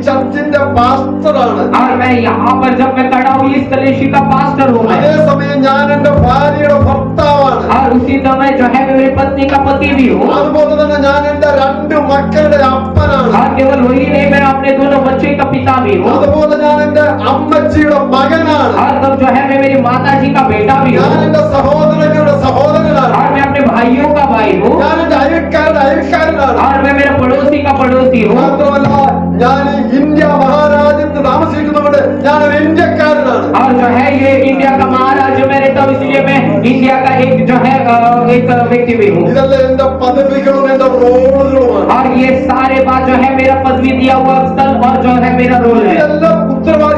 പാസ്റ്ററാണ്. और मैं यहाँ पर जब मैं खड़ा हूँ इस कलीसिया का पास्टर हूँ मैं। അതേസമയം ഞാൻ എന്റെ ഭാര്യയുടെ ഭർത്താവാണ്. और उसी समय जो है मैं मेरी पत्नी का पति भी हूँ। അതുപോലെ തന്നെ ഞാൻ എന്റെ 2 മക്കളുടെ അപ്പനാണ്. और केवल वही नहीं, मैं अपने दोनों बच्चे का पिता भी हूँ। അതുപോലെ ഞാൻ എന്റെ അമ്മച്ചിയുടെ മകനാണ്. और तब जो है मैं मेरी माता जी का बेटा भी ഞാൻ हूँ। എന്റെ സഹോദരങ്ങളുടെ സഹോദരനാണ്. और मैं अपने भाइयों का भाई हूँ। ഞാൻ എന്റെ അയൽക്കാരുടെ അയൽക്കാരനാണ്. और मैं मेरे पड़ोसी का पड़ोसी हूँ। മാത്രമല്ല ഞാൻ ഇന്ത്യ മഹാരാജ്യത്ത് താമസിക്കുന്നതുകൊണ്ട് ഞാൻ ഒരു ഇന്ത്യക്കാരനാണ്. और जो है ये इंडिया का महाराज मैं रहता हूँ, इसलिए मैं इंडिया का एक जो है एक व्यक्ति भी हूँ। ഇതെല്ലാം എന്റെ പദവികളും എന്റെ റോളുകളുമാണ്. और ये सारे बात जो है मेरा पदवी दिया हुआ स्थल और जो है मेरा रोल है। ഇതെല്ലാം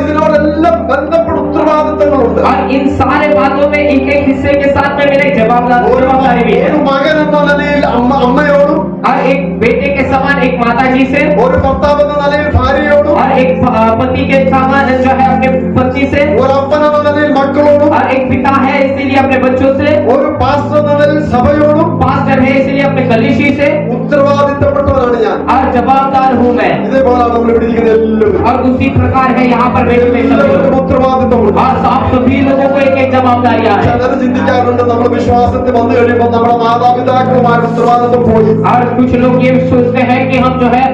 ഇതിനോടെല്ലാം ബന്ധപ്പെട്ട ഉത്തരവാദിത്തങ്ങളുണ്ട്. और इन सारे बातों में एक एक हिस्से के साथ में मेरा जवाबदारी भी है। ഒരു മകൻ എന്ന നിലയിൽ അമ്മയോടും, और एक बेटे के समान एक माता जी से, ഒരു ഭർത്താവ് എന്ന നിലയിൽ ഭാര്യയോടും, और एक पति के समान जो है अपने पत्नी से, ഒരു അപ്പൻ എന്ന നിലയിൽ മക്കളോടും, और एक पिता है इसीलिए अपने बच्चों से, ഒരു പാസ്റ്റർ എന്ന നിലയിൽ സഭയോടും पास्टर है इसलिए अपने कलीसी से, ഉത്തരവാദിത്തപ്പെട്ടവനാണ് ഞാൻ. और जवाबदार हूँ मैं। ഇതേപോലെയാണ് നമ്മൾ ഇവിടെ ഇരിക്കുന്ന എല്ലാവരും. और उसी प्रकार है यहाँ पर बैठे हुए सभी എല്ലാവർക്കും लोग। ഉത്തരവാദിത്തമുണ്ട്. और आप सभी लोगों को एक एक जवाबदारियां है। ചിലർ ചിന്തിക്കാറുണ്ട് നമ്മൾ വിശ്വാസത്തിൽ വന്നു കഴിയുമ്പോൾ നമ്മുടെ മാതാപിതാക്കളുമായി ഉത്തരവാദിത്തം പോയി. और कुछ लोग ये सोचते हैं कि हम जो है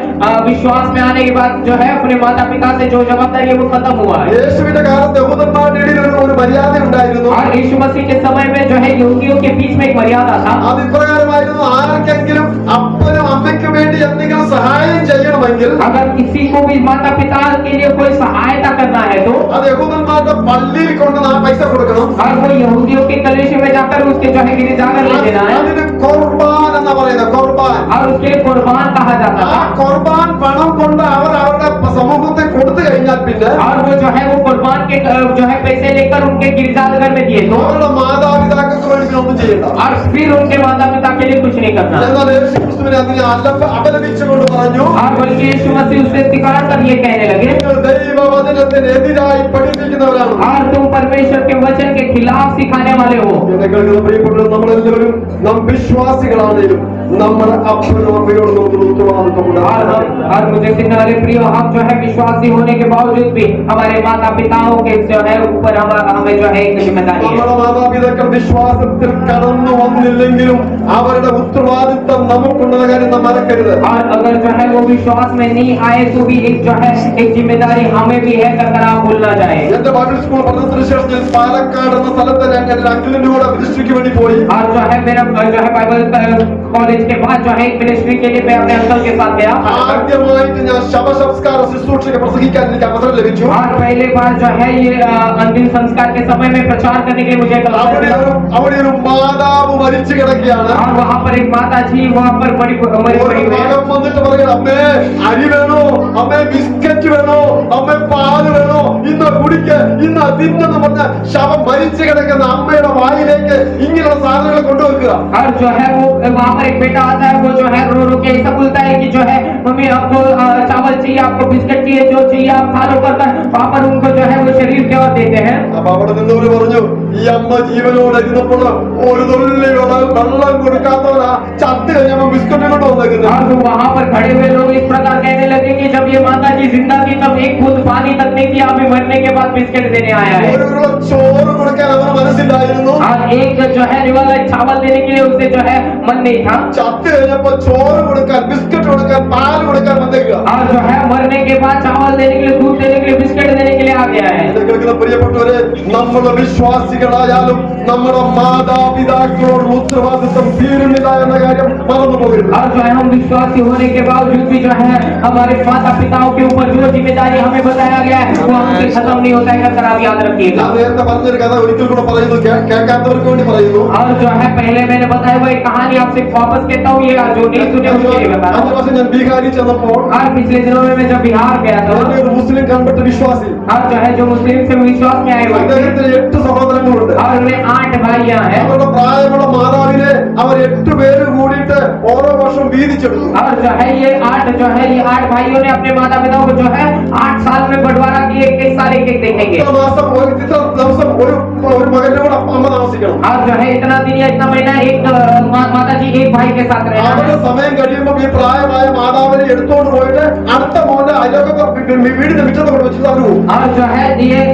विश्वास में आने के बाद जो है अपने माता पिता से जो जवाबदारी है वो खत्म हुआ है। യേശുവിന്റെ കാലത്ത് യഹൂദന്മാരുടെ ഇടയിൽ ഒരു മര്യാദ ഉണ്ടായിരുന്നു. और यीशु मसीह के समय में जो है यहूदियों के बीच में एक मर्यादा था। അത് ഇപ്രകാരമായിരുന്നു, ആർക്കെങ്കിലും അപ്പനും അമ്മയ്ക്കും വേണ്ടി എന്തെങ്കിലും സഹായം ചെയ്യണമെങ്കിൽ अगर किसी को भी माता पिता के लिए कोई सहायता करना है तो അത് യഹൂദന്മാരുടെ പള്ളിയിൽ കൊണ്ട് ആ പൈസ കൊടുക്കണം. और वो यहूदियों के कलीसिया में जाकर उसके जो है गिर जाकर ले देना है। അതിന് ഖുർബാൻ എന്ന് പറയുന്നത്, ഖുർബാൻ. और उसके लिए कुर्बान कहा जाता ആ था। ഖുർബാൻ പണം കൊണ്ട് അവർ അവരുടെ സമൂഹത്തെ കൊടുത്തു കഴിഞ്ഞാൽ പിന്നെ और वो जो है वो कुर्बान के जो है पैसे लेकर उनके गिरजाघर में दिए तो അവരുടെ മാതാപിതാക്കൾക്ക് വേണ്ടി ഒന്നും ചെയ്യണ്ട. और फिर उनके माता पिता के लिए कुछ नहीं करना। എന്നാൽ യേശുക്രിസ്തുവിനെ അതിനെ അപലപിച്ചുകൊണ്ട് പറഞ്ഞു, और बल्कि यीशु मसीह उससे तिकार कर ये कहने लगे, നിങ്ങൾ ദൈവവചനത്തിന് എതിരായി പഠിപ്പിക്കുന്നവരാണ്. और तुम परमेश्वर के वचन के खिलाफ सिखाने वाले हो। എന്നെ കേൾക്കുന്ന പ്രിയപ്പെട്ടവർ, നമ്മളെല്ലാവരും നാം വിശ്വാസികളാണെങ്കിലും നമ്മുടെ അപ്പനും അമ്മയോടും നമുക്ക് ഉത്തരവാദിത്തമുണ്ട്. और मुझे सुनने वाले प्रिय, हम जो है विश्वासी होने के बावजूद भी हमारे माता पिताओं के जो है ऊपर हमें जो है एक जिम्मेदारी है। നമ്മുടെ മാതാപിതാക്കൾ വിശ്വാസത്തിൽ കടന്നു വന്നില്ലെങ്കിലും അവരുടെ ഉത്തരവാദിത്തം നമുക്കുണ്ടെന്ന കാര്യം നാം മറക്കരുത്. और अगर जो है वो विश्वास में नहीं आए तो भी एक जो है एक जिम्मेदारी हमें भी है, अगर आप भूलना चाहे। എന്റെ ബൈബിൾ സ്കൂൾ പഠനത്തിന് ശേഷം ഞാൻ പാലക്കാട് എന്ന സ്ഥലത്ത് എന്റെ അങ്കിളിന്റെ കൂടെ മിനിസ്ട്രിക്ക് വേണ്ടി പോയി. और जो है मेरा जो है बाइबल कॉलेज के बाद जो है मिनिस्ट्री के लिए मैं अपने अंकल के साथ गया। ആദ്യമായിട്ട് ഞാൻ ശവസംസ്കാര ശുശ്രൂഷയ്ക്ക് പ്രസംഗിക്കാൻ എനിക്ക് അവസരം ലഭിച്ചു. और पहले बार जो है ये अंतिम संस्कार के समय में प्रचार करने के लिए मुझे एक अवसर मिला। അവിടെ ഒരു മാതാവ് മരിച്ചു കിടക്കുകയാണ്. और वहाँ पर एक माता जी वहाँ पर मरी पड़ी हुई है। മകൻ വന്നിട്ട് പറയുന്നത്, അമ്മേ അരി വേണോ, അമ്മേ ബിസ്ക്കറ്റ് വേണോ, അമ്മേ പാല് വേണോ, ഇന്ന് കുടിക്ക്, ഇന്ന് തിന്നെന്ന് പറഞ്ഞ ശവം മരിച്ചു കിടക്കുന്ന അമ്മയുടെ വായിലേക്ക് ഇങ്ങനെയുള്ള സാധനങ്ങൾ കൊണ്ടുവെക്കുക. और जो है वो वहाँ पर एक बेटा आता है, वो जो है रो रो के ऐसा बोलता है कि जो है मम्मी आपको चावल चाहिए, आपको बिस्किट चाहिए, जो चाहिए आप खा लो करता। वहाँ पर उनको जो है वो शरीर के और देते हैं। അപ്പൊ അവിടെ നിന്നവര് പറഞ്ഞു, ഈ അമ്മ ജീവനോടെ ഇരുന്നപ്പോൾ ഒരു തുള്ളി വെള്ളം കൊടുക്കാത്തവരാ ചത്ത് കഴിഞ്ഞപ്പോ ബിസ്ക്കറ്റ് കൊണ്ട് വന്നേക്കുന്നത്. और वहाँ पर खड़े हुए लोग इस प्रकार कहने लगे कि जब ये माता जी जिंदा थी तब एक बूंद पानी तक नहीं दिया, अभी मरने के बाद बिस्किट देने आया है। ഒരു ഉരുള ചോറ് കൊടുക്കാൻ അവർ മനസ്സിലായിരുന്നു. और एक जो है रिवाला चावल देने के लिए उसे जो है मन नहीं था। ചത്ത് കഴിഞ്ഞപ്പോ ചോറ് കൊടുക്കാൻ, ബിസ്ക്കറ്റ് കൊടുക്കാൻ, പാല് കൊടുക്കാൻ വന്നേക്കുക. और जो है मरने के बाद चावल देने के लिए, दूध देने के लिए, बिस्किट देने के लिए आ गया है। എന്നെ കേൾക്കുന്ന പ്രിയപ്പെട്ടവരെ, നമ്മുടെ വിശ്വാസികളായാലും നമ്മുടെ മാതാപിതാക്കളോട് ഉത്തരവാദിത്വം തീരുന്നില്ല എന്ന കാര്യം മറന്നു പോകരുത്. और जो है हम विश्वासी होने के बावजूद भी जो है हमारे माता पिताओं के ऊपर जो जिम्मेदारी हमें बताया गया है वो हमसे खत्म नहीं होता है, अगर आप याद रखिएगा। ഞാൻ നേരത്തെ പറഞ്ഞൊരു കഥ ഒരിക്കൽ കൂടെ പറയുന്നു, കേൾക്കാത്തവർക്ക് വേണ്ടി പറയുന്നു. और जो है पहले मैंने बताया वो एक कहानी आपसे वापस कहता हूँ, ये जो नहीं सुने उसके लिए बता रहा അഞ്ചു हूँ। വർഷം ഞാൻ ബീഹാറിൽ ചെന്നപ്പോൾ और पिछले दिनों में मैं जब बिहार गया था, അവിടെ ഒരു മുസ്ലിം കൺവെർട്ട് വിശ്വാസി, और जो है जो मुस्लिम से विश्वास में आए हुए थे, അദ്ദേഹത്തിന് 8 സഹോദരങ്ങളുണ്ട്. और उन्हें 8 भाइयां हैं। അവരുടെ പ്രായമുള്ള മാതാവിനെ അവർ 8 പേര് കൂടിയിട്ട് ഓരോ വർഷം വീതിച്ചെടുത്തു. और जो है ये 8 भाइयों ने अपने माता पिताओं को जो है 8 साल में बंटवारा किए, कई साल एक एक देखेंगे। ഇത്ര മാസം ഇത്ര ദിവസം ഒരു മകന്റെ കൂടെ അമ്മ താമസിക്കണം. और जो है इतना दिन या इतना महीना एक माता जी एक भाई के साथ रहना അവരുടെ है। സമയം കഴിയുമ്പോൾ ഈ പ്രായമായ മാതാവിനെ എടുത്തോണ്ട് പോയിട്ട് അടുത്ത മോന്റെ അയലോകത്തെ വീടിന്റെ മുറ്റത്ത് കൊണ്ട് വെച്ചിട്ട് അവര് പോകും. और जो है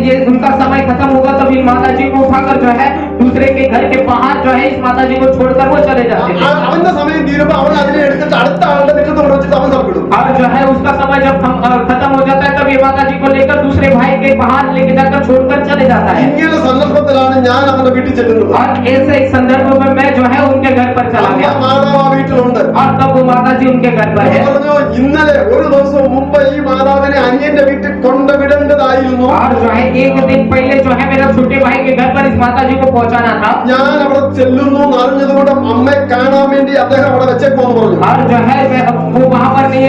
ये उनका समय खत्म होगा तब इन माता जी को उठाकर जो है दूसरे के घर के बाहर जो है इस माता जी को छोड़कर वो चले जाते हैं। അവന്റെ സമയം തീരുമ്പോ അവൻ അതിനെ എടുത്തിട്ട് അടുത്ത ആളുടെ മുറ്റത്ത് കൊണ്ട് വെച്ചിട്ട് അവൻ സ്ഥലപ്പെടും. और जो है उसका समय जब खत्म हो जाता है तब ये माता जी को लेकर दूसरे भाई के बाहर लेके जाकर छोड़कर चले जाता है। ഇങ്ങനെ സന്ദർഭത്തിലാണ് ഞാൻ അവന്റെ വീട്ടിൽ ചെല്ലുന്നത്. और ऐसे एक संदर्भ में मैं जो है उनके घर पर चला गया മാതാവ് ആ വീട്ടിലുണ്ട്. और तब वो माता जी उनके घर पर है। പറഞ്ഞു ഇന്നലെ ഒരു ദിവസം മുമ്പ് ഈ മാതാവിനെ അന്യന്റെ വീട്ടിൽ കൊണ്ടുവിടേണ്ടതായിരുന്നു. और जो है एक दिन पहले जो है मेरा छोटे भाई के घर पर इस माता जी को पहुंचाना था। ഞാൻ അവിടെ ചെല്ലുന്നു എന്ന് അറിഞ്ഞതുകൊണ്ട് അമ്മയെ കാണാൻ വേണ്ടി അദ്ദേഹം അവിടെ വെച്ചേക്കുമെന്ന് പറഞ്ഞു. और जो है वो वहां पर नहीं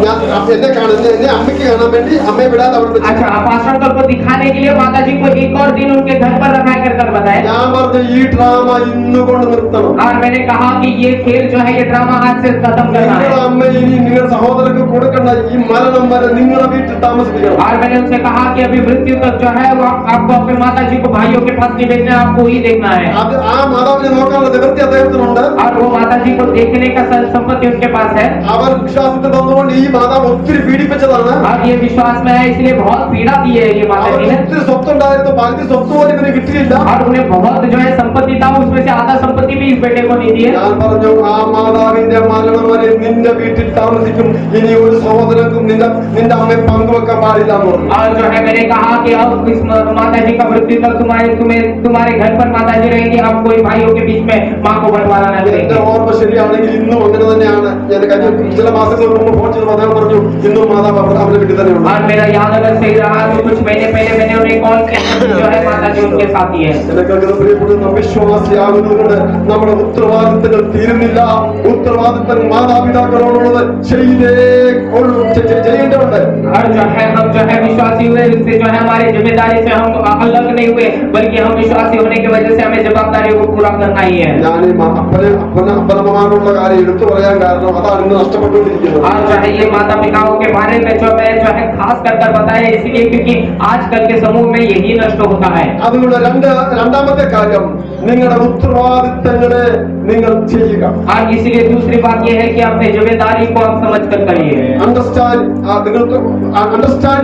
ഞാൻ എന്നെ കാണുന്ന എന്നെ അമ്മയ്ക്ക് കാണാൻ വേണ്ടി അമ്മയെ വിടാതെ അവിടെ വെച്ചു. अच्छा पास्टर को दिखाने के लिए माता जी को एक और दिन उनके घर पर रखा कर बताया। ഞാൻ പറഞ്ഞു ഈ ഡ്രാമ ഇന്ന് കൊണ്ട് നിർത്തണം. और मैंने कहा कि ये खेल जो है ये ड्रामा आज से खत्म करना है। നിങ്ങളുടെ അമ്മ ഇനി നിങ്ങളുടെ സഹോദരർക്ക് കൊടുക്കേണ്ട ഈ മരണം വരെ നിങ്ങളുടെ വീട്ടിൽ താമസിപ്പിക്കണം. और मैंने उनसे कहा कि अभी मृत्यु तक जो है वो आपको अपने माता जी को भाइयों के पास नहीं भेजना, आपको ही देखना है। അത് ആ മാതാവിനെ നോക്കാനുള്ള നിവൃത്തി അദ്ദേഹത്തിനുണ്ട്. और वो माता जी को देखने का संपत्ति उनके पास है। അവർ വിശ്വാസത്തെ തന്നുകൊണ്ട് ഈ മാതാവ് ഒത്തിരി പീഡിപ്പിച്ചതാണ്. अब ये विश्वास में है इसलिए बहुत पीड़ा दी है ये माता जी ने। ഒത്തിരി സ്വത്തുണ്ടായിരുന്നു, പകുതി സ്വത്ത് പോലും ഇവന് കിട്ടിയില്ല. और उन्हें बहुत जो है संपत्ति था उसमें से आधा संपत्ति भी इस बेटे को नहीं दी है। ഞാൻ പറഞ്ഞു ആ മാതാവിന്റെ മരണം വരെ നിന്റെ വീട്ടിൽ താമസിക്കും, ഇനി ഒരു സഹോദരനും നിന്റെ അമ്മയെ പങ്കുവെക്കാൻ പാടില്ല എന്ന് പറഞ്ഞു. और जो है मैंने कहा कि अब इस माता जी का मृत्यु तक तुम्हारे घर पर माता जी रहेंगी, अब कोई भाइयों के बीच में माँ को बंटवारा न എന്റെ करेंगे। ഓർമ്മ ശരിയാണെങ്കിൽ ഇന്നും അങ്ങനെ തന്നെയാണ്. ഞാൻ കഴിഞ്ഞ ചില മാസങ്ങൾക്ക് മുമ്പ് ഫോൺ ചെയ്ത് അദ്ദേഹം പറഞ്ഞു ഇന്നും മാതാവ് അവരുടെ വീട്ടിൽ തന്നെയുണ്ട്. और मेरा याद अगर सही रहा तो कुछ महीने पहले मैंने उन्हें कॉल किया जो है माता जी उनके साथ ही है। എന്നെ കേൾക്കുന്ന പ്രിയപ്പെടുന്ന വിശ്വാസിയാകുന്നതുകൊണ്ട് നമ്മുടെ ഉത്തരവാദിത്തങ്ങൾ തീരുന്നില്ല. ഉത്തരവാദിത്തം മാതാപിതാക്കളോടുള്ളത് ചെയ്യേണ്ടതുണ്ട്. और जो है हम जो है विश्वासी हुए इससे जो है हमारी जिम्मेदारी से हम अलग नहीं हुए, बल्कि हम विश्वासी होने की वजह से हमें जवाबदारियों को पूरा करना ही है। ഞാൻ ഈ അപ്പനമ്മമാരുള്ള കാര്യം എടുത്തു പറയാൻ കാരണം അതാണ് ഇന്ന് നഷ്ടപ്പെട്ടുകൊണ്ടിരിക്കുന്നത്. और जो है ये माता पिताओं के बारे में जो मैं जो है खास कर बताया इसलिए क्योंकि आजकल के समूह में यही नष्ट होता है। അതുകൊണ്ട് രണ്ടാമത്തെ കാര്യം നിങ്ങളുടെ ഉത്തരവാദിത്തങ്ങളെ നിങ്ങൾ ചെയ്യുക. और इसलिए दूसरी बात ये है कि अपने जिम्मेदारी को आप समझ कर करिए। Understand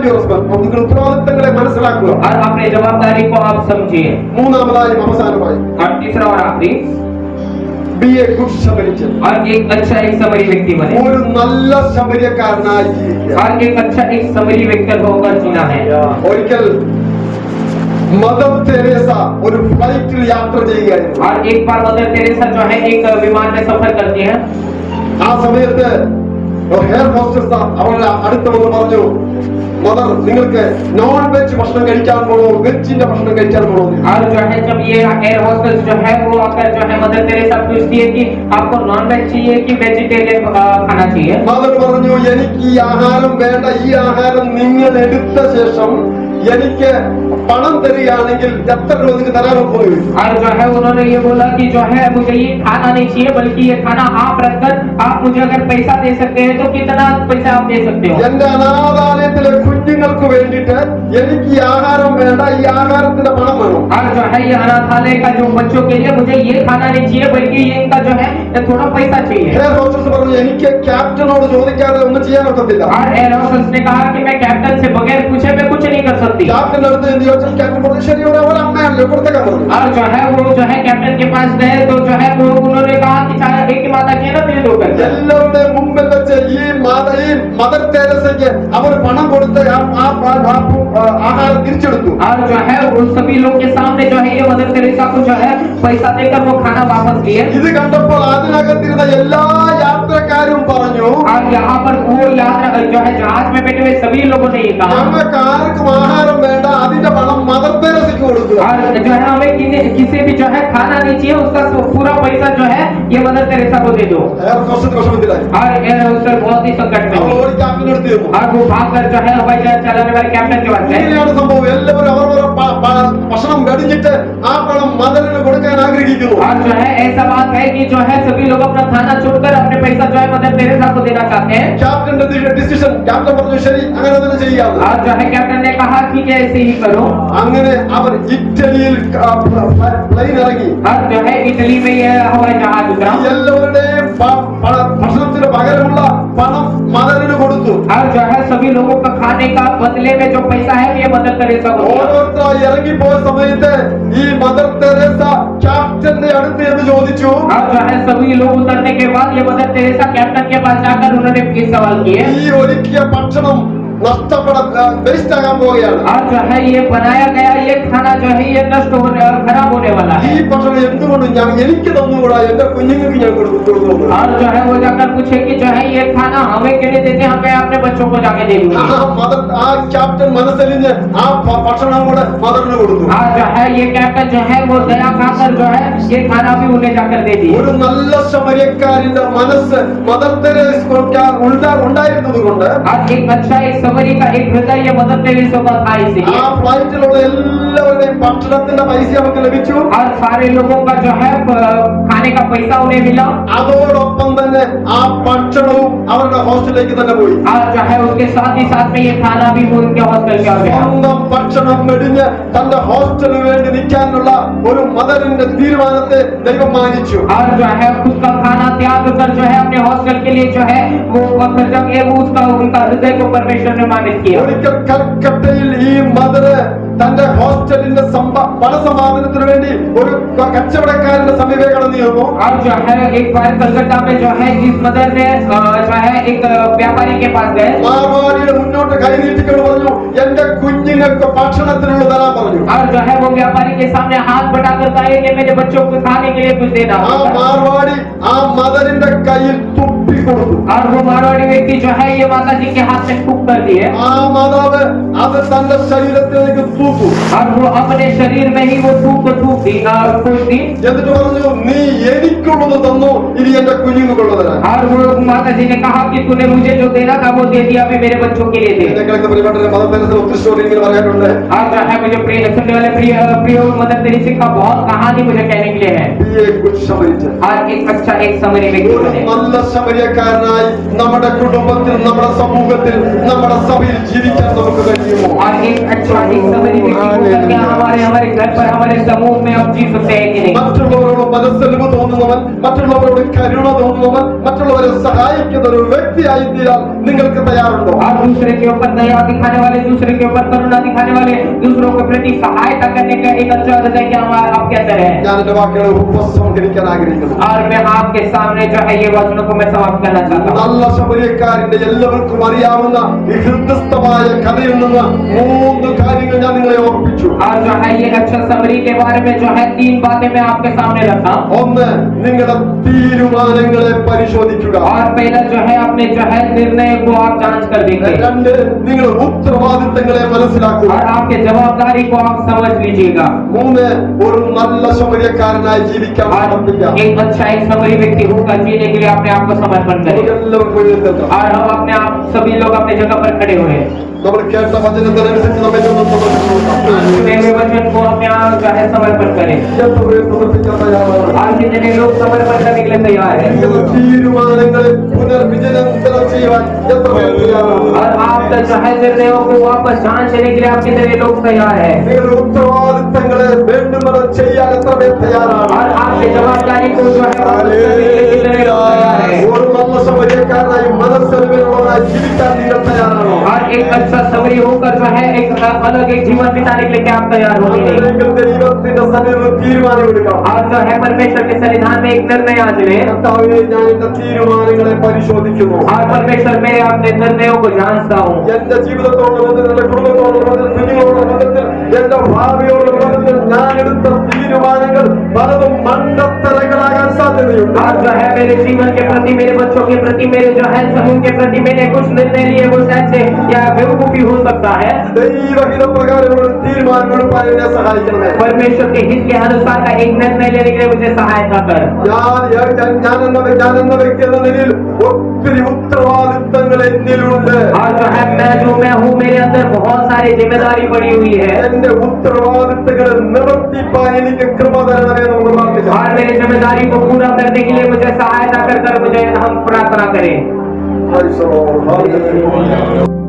your responsibility. നിങ്ങൾ ഉത്തരവാദിത്തങ്ങളെ മനസ്സിലാക്കുക. और अपने जवाबदारी को आप समझिए। മൂന്നാമതായും അവസാനമായി और तीसरा और आखिरी ബി എ ഗുഡ് ശമരിയൻ. और एक अच्छा एक समरी व्यक्ति बने ഒരു നല്ല ശമരിയക്കാരനായി ജീവിക്കുക. और एक अच्छा एक समरी व्यक्ति होकर जीना है। ഒരിക്കൽ മദർ തെരേസ ഒരു ഫ്ലൈറ്റിൽ യാത്ര ചെയ്യുകയായിരുന്നു. और एक बार मदर टेरेसा जो है एक विमान में सफर करती है। ആ സമയത്ത് ഹെയർ ഹോസ്റ്റസ് അവളുടെ അടുത്ത് വന്ന് പറഞ്ഞു മദർ നിങ്ങൾക്ക് നോൺ വെജ് ഭക്ഷണം കഴിക്കാൻ പോണോ വെജിന്റെ ഭക്ഷണം കഴിക്കാൻ പോണോ? और जो है जब ये एयर होस्टेस जो है वो आकर जो है मदर टेरेसा पूछती है कि आपको नॉन वेज चाहिए कि वेजिटेरियन खाना चाहिए। മദർ പറഞ്ഞു എനിക്ക് ഈ ആഹാരം വേണ്ട, ഈ ആഹാരം നിങ്ങൾ എടുത്ത ശേഷം എനിക്ക് പണം തരികയാണെങ്കിൽ എത്ര രൂപ നിങ്ങൾക്ക് തരാൻ ഒക്കുമെന്ന് ചോദിച്ചു. और जो है उन्होंने ये बोला कि जो है मुझे ये खाना नहीं चाहिए बल्कि ये खाना आप रखकर आप मुझे अगर पैसा दे सकते हैं तो कितना पैसा आप दे सकते हो। എന്റെ അനാഥാലയത്തിലെ കുഞ്ഞുങ്ങൾക്ക് വേണ്ടിയിട്ട് എനിക്ക് ഈ ആഹാരം വേണ്ട, ഈ ആഹാരത്തിന്റെ പണം വേണം. और जो है ये अनाथालय का जो बच्चों के लिए मुझे ये खाना नहीं चाहिए बल्कि ये इनका जो है थोड़ा पैसा चाहिए। ഹെയർ ഹോസ്റ്റസ് പറഞ്ഞു എനിക്ക് ക്യാപ്റ്റനോട് ചോദിക്കാതെ ഒന്നും ചെയ്യാൻ ഒക്കത്തില്ല. और एयर होस्टेस ने कहा कि मैं कैप्टन से बगैर पूछे मैं कुछ नहीं कर सकती। ക്യാപ്റ്റൻ അടുത്ത് എന്ത് ചോദിച്ചാൽ ക്യാപ്റ്റൻ പറഞ്ഞു ശരി ഒരമ്മയല്ലേ കൊടുത്തേക്കാൻ പറഞ്ഞു. और जो है वो जो है कैप्टन के पास गए तो जो है वो उन्होंने कहा कि चाहे एक माता की है ना मेरे दो करके। എല്ലാവരുടെയും മുമ്പിൽ വെച്ച് ഈ മദർ തെരേസയ്ക്ക് അവർ പണം കൊടുത്ത് ആഹാരം തിരിച്ചെടുത്തു. और जो है उन सभी लोग के सामने जो है ये मदर टेरेसा को जो है पैसा देकर वो खाना वापस लिए। ഇത് കണ്ടപ്പോൾ അതിനകത്തിരുന്ന എല്ലാ യാത്രക്കാരും പറഞ്ഞു और यहाँ पर वो यात्रा जो है जहाज में बैठे हुए सभी लोगों ने ये कहा ഞങ്ങൾക്ക് ആർക്കും ആഹാരം വേണ്ട, അതിന്റെ പണം മദർ തെരേസയ്ക്ക് കൊടുക്കുക. और जो है हमें किसी भी जो है खाना नहीं चाहिए उसका पूरा पैसा जो है ये मदर टेरेसा को दे दो। എയർ ഹോസ്റ്റസ് വിഷമത്തിലായി. और एयर होस्टेस बहुत ही संकट में അവർ थी। ഓടി ക്യാപ്റ്റൻ എടുത്ത് ചെന്നു. और वो भागकर जो है हवाई जहाज चलाने वाले कैप्टन के पास गए। ഇങ്ങനെയാണ് സംഭവം. എല്ലാവരും അവരവരുടെ ഭക്ഷണം വെടിഞ്ഞിട്ട് ആ പണം മദറിന് കൊടുക്കാൻ ആഗ്രഹിക്കുന്നു. और जो है ऐसा बात है कि जो है सभी लोग अपना खाना छोड़कर अपने पैसा जो है मदर टेरेसा को देना चाहते हैं। ക്യാപ്റ്റന്റെ ഡിസിഷൻ ക്യാപ്റ്റൻ പറഞ്ഞു ശരി അങ്ങനെ തന്നെ ചെയ്യാം. और जो है कैप्टन ने कहा ठीक है ऐसे ही करो। അങ്ങനെ അവർ ഇറ്റലിയിൽ പ്ലെയിൻ ഇറങ്ങി. और जो है इटली में ये हवाई जहाज उतरा। എല്ലാവരുടെയും ഭക്ഷണത്തിന് പകരമുള്ള പണം മദറിന് കൊടുത്തു. और जो है सभी लोगों का खाने का बदले में जो पैसा है ये मदर तेरेसा को दिया। ഓരോരുത്തരായി ഇറങ്ങിപ്പോയ സമയത്ത് ഈ മദർ തെരേസ ക്യാപ്റ്റന്റെ അടുത്ത് എന്ന് ചോദിച്ചു. और जो है सभी लोग उतरने के बाद ये मदर तेरेसा कैप्टन के पास जाकर उन्होंने ये सवाल किए, ഈ ഒരുക്കിയ ഭക്ഷണം വേസ്റ്റ് ആകാൻ പോവുകയാണ്. और जो है ये बनाया गया ये खाना जो है ये नष्ट होने खराब होने वाला ഈ है। ഭക്ഷണം എന്തുകൊണ്ട് എനിക്ക് തന്നുകൂടാ, എന്റെ കുഞ്ഞുങ്ങൾക്ക് ഞാൻ കൊടുക്കുന്നു. और जो है वो जाकर पूछे कि जो है ये खाना हमें क्यों नहीं देते, हमें अपने बच्चों को जाके दे दूंगी। ആ ക്യാപ്റ്റൻ മനസ്സലിഞ്ഞ് ആ ഭക്ഷണം കൂടെ മദറിന് കൊടുത്തു. और जो है ये कैप्टन जो है वो दया खाकर जो है ये खाना भी उन्हें जाकर दे दिया। ഒരു നല്ല ശമരിയക്കാരന്റെ മനസ്സ് മദർ തെരേസ ഉണ്ടായിരുന്നത് കൊണ്ട് और एक अच्छा एक समरी का एक हृदय ये मदर तेरेसा का था इसलिए। ആ ഫ്ലൈറ്റിലുള്ള എല്ലാവരുടെയും ഭക്ഷണത്തിന്റെ പൈസ അവർക്ക് ലഭിച്ചു. और सारे लोगों का जो है खाने का पैसा उन्हें मिला। അതോടൊപ്പം തന്നെ ആ ഭക്ഷണവും അവരുടെ ഹോസ്റ്റലിലേക്ക് തന്നെ പോയി. और जो है उसके साथ ही साथ में ये खाना भी उनके हॉस्टल का गया। സ്വന്തം ഭക്ഷണം വെടിഞ്ഞ് തന്റെ ഹോസ്റ്റലിന് വേണ്ടി നിൽക്കാനുള്ള ഒരു മദറിന്റെ തീരുമാനത്തെ ദൈവം മാനിച്ചു. और जो है खुद का खाना त्याग कर जो है अपने हॉस्टल के लिए जो है वो जब ये उसका उनका हृदय को परमेश्वर ने मानित किया। ഒരിക്കൽ കൽക്കട്ടയിൽ ഈ മദറ് തന്റെ ഹോസ്റ്റലിന്റെ പണസമാധാനത്തിന് വേണ്ടി ഒരു കച്ചവടക്കാരന്റെ സമീപേ കടന്നു ചെന്നു. और जो है एक बार कलकत्ता में जो है इस मदर ने जो है एक व्यापारी के पास गए മാർവാടിയുടെ മുന്നോട്ട് കൈ നീട്ടിക്കൊണ്ട് പറഞ്ഞു, എന്റെ കുഞ്ഞുങ്ങൾക്ക് ഭക്ഷണത്തിനുള്ള തരാൻ പറഞ്ഞു. और जो है वो व्यापारी के सामने हाथ बढ़ाकर कहे कि मेरे बच्चों को खाने के लिए कुछ देना। ആ മാർവാടി ആ മദറിന്റെ കയ്യിൽ തുപ്പി കൊടുത്തു. और वो मारवाड़ी व्यक्ति जो है ये माता जी के हाथ में थूक कर दिए ആ മാതാവ് അത് തന്റെ ശരീരത്തിലേക്ക് തൂത്തു. और वो अपने शरीर में ही वो थूक दी। എന്നിട്ട് പറഞ്ഞു, നീ എനിക്കുള്ളത് തന്നു, ഇനി എന്റെ കുഞ്ഞുങ്ങൾക്കുള്ളത് തരാൻ. और वो माता जी ने कहा कि तूने मुझे जो देना था वो दे दिया, अभी मेरे बच्चों के लिए दे। ഞങ്ങൾക്ക് പ്രിയപ്പെട്ട മദർ തെരേസ ഒത്തിരി സ്റ്റോറി ഇങ്ങനെ പറയാനുണ്ട്. और जो है मुझे सुनने वाले प्रिय मदर तेरेसा का बहुत कहानी मुझे कहने के लिए है। Be a good Samaritan. और एक अच्छा एक समरी व्यक्ति ഒരു बने നല്ല ശമരിയക്കാരനായി നമ്മുടെ കുടുംബത്തിൽ, നമ്മുടെ സമൂഹത്തിൽ, നമ്മുടെ സഭയിൽ ജീവിക്കാൻ നമുക്ക് കഴിയുമോ? और एक अच्छा एक समरी व्यक्ति होकर के हमारे घर पर हमारे समूह में अब जी सकते हैं कि नहीं। മറ്റുള്ളവരോട് മനസ്സലിവ് തോന്നുന്നവൻ, മറ്റുള്ളവരോട് കരുണ തോന്നുന്നവൻ, മറ്റുള്ളവരെ സഹായിക്കുന്ന ഒരു വ്യക്തിയായി തീരാൻ നിങ്ങൾക്ക് തയ്യാറുണ്ടോ? और दूसरे के ऊपर दया दिखाने वाले, दूसरे के ऊपर करुणा दिखाने वाले, दूसरों के प्रति सहायता करने का एक अच्छा हृदय क्या आप क्या तरह है। ഞാൻ എന്റെ വാക്കുകളെ ഉപസംഹരിക്കാൻ ആഗ്രഹിക്കുന്നു. और मैं आपके सामने जो है ये वचनों को मैं समाप्त करना चाहता हूँ। നല്ല ശമരിയക്കാരന്റെ എല്ലാവർക്കും അറിയാവുന്ന ഈ ഹൃദയസ്ഥമായ കഥയിൽ നിന്ന് 3 കാര്യങ്ങൾ ഞാൻ നിങ്ങളെ ഓർപ്പിച്ചു. और जो है ये अच्छा समरी के बारे में जो है 3 बातें मैं आपके सामने रखा। ഒന്ന്, നിങ്ങളുടെ തീരുമാനങ്ങളെ പരിശോധിക്കുക. और पहला जो है अपने जो है निर्णय को आप जांच कर देंगे। 2, നിങ്ങളുടെ ഉത്തരവാദിത്തങ്ങളെ മനസ്സിലാക്കുക. और आपके जवाबदारी को आप समझ लीजिएगा। 3, ഒരു നല്ല ശമരിയക്കാരനായി ജീവിക്കാൻ और ശ്രമിക്കുക. एक अच्छा एक समरी व्यक्ति होकर जीने के लिए अपने आप को समर्पण करें। എല്ലാവർക്കും എഴുന്നേൽക്കാം. और हम अपने आप सभी लोग अपने जगह पर खड़े हुए हैं। നമ്മൾ കേട്ട വചനത്തിനനുസരിച്ച് നമ്മെ ഒന്ന് സമർപ്പിക്കുക. सुने हुए वचन को अपने आप जो है समर्पण करें। എത്രപേർ സമർപ്പിക്കാൻ തയ്യാറാണ്? आज कितने लोग समर्पण करने के लिए तैयार है। നിങ്ങളുടെ തീരുമാനങ്ങളെ പുനർവിചിന്തനം ചെയ്യുവാൻ എത്രപേർ തയ്യാറാണ്? और आपका जो है निर्णयों को वापस जांच लेने के लिए आप कितने लोग तैयार है। നിങ്ങളുടെ ഉത്തരവാദിത്തങ്ങളെ വേണ്ടുമെന്ന് ചെയ്യാൻ എത്രപേർ തയ്യാറാണ്? और आपकी जवाबदारी को जो है वापस करने के लिए कितने लोग तैयार है। ഒരു നല്ല ശമരിയക്കാരനായി മനസ്സറിവിനുള്ളതായി ജീവിക്കാൻ നിങ്ങൾ തയ്യാറാണോ? और एक अच्छा समरी होकर जो है एक अलग एक जीवन बिताने के लिए क्या आप तैयार हो गए। നിങ്ങൾ ദൈവത്തിന്റെ സന്നിധിയിൽ തീരുമാനമെടുക്കാം. और जो है परमेश्वर के सन्निधान में एक निर्णय आज ले। കർത്താവേ, ഞാൻ എന്റെ തീരുമാനങ്ങളെ പരിശോധിക്കുന്നു. और परमेश्वर मेरे अपने निर्णयों को जांचता हूँ। എന്റെ ജീവിതത്തോടുള്ള ബന്ധത്തിൽ, എന്റെ കുടുംബത്തോടുള്ള ബന്ധത്തിൽ, കുഞ്ഞുങ്ങളോടുള്ള ബന്ധത്തിൽ, എന്റെ ഭാവിയോടുള്ള ബന്ധത്തിൽ ഞാൻ എടുത്ത തീരുമാനങ്ങൾ പലതും മണ്ടത്തരങ്ങളാകാൻ സാധ്യതയുണ്ട്. और जो है मेरे जीवन के प्रति, मेरे बच्चों के प्रति, मेरे जो है समूह के प्रति मैंने कुछ निर्णय लिए वो ऐसे या बेवकूफी हो सकता है। ദൈവഹിത പ്രകാരമുള്ള തീരുമാനങ്ങൾ എടുക്കാൻ എന്നെ സഹായിക്കണമേ. परमेश्वर के हित के अनुसार का एक निर्णय लेने के लिए मुझे सहायता कर। ഞാൻ എന്ന വ്യക്തി എന്ന നിലയിൽ ഒത്തിരി ഉത്തരവാദിത്തങ്ങൾ എന്നിലുണ്ട്. और जो है मैं हूँ, मेरे अंदर बहुत सारी जिम्मेदारी पड़ी हुई है। എന്റെ ഉത്തരവാദിത്തങ്ങൾ നിവർത്തിപ്പാൻ എനിക്ക് കൃപ തരണമേ എന്ന് നമുക്ക് പ്രാർത്ഥിക്കാം. और मेरी जिम्मेदारी को पूरा करने के लिए मुझे सहायता कर मुझे हम प्रार्थना करें। Praise the Lord. Hallelujah.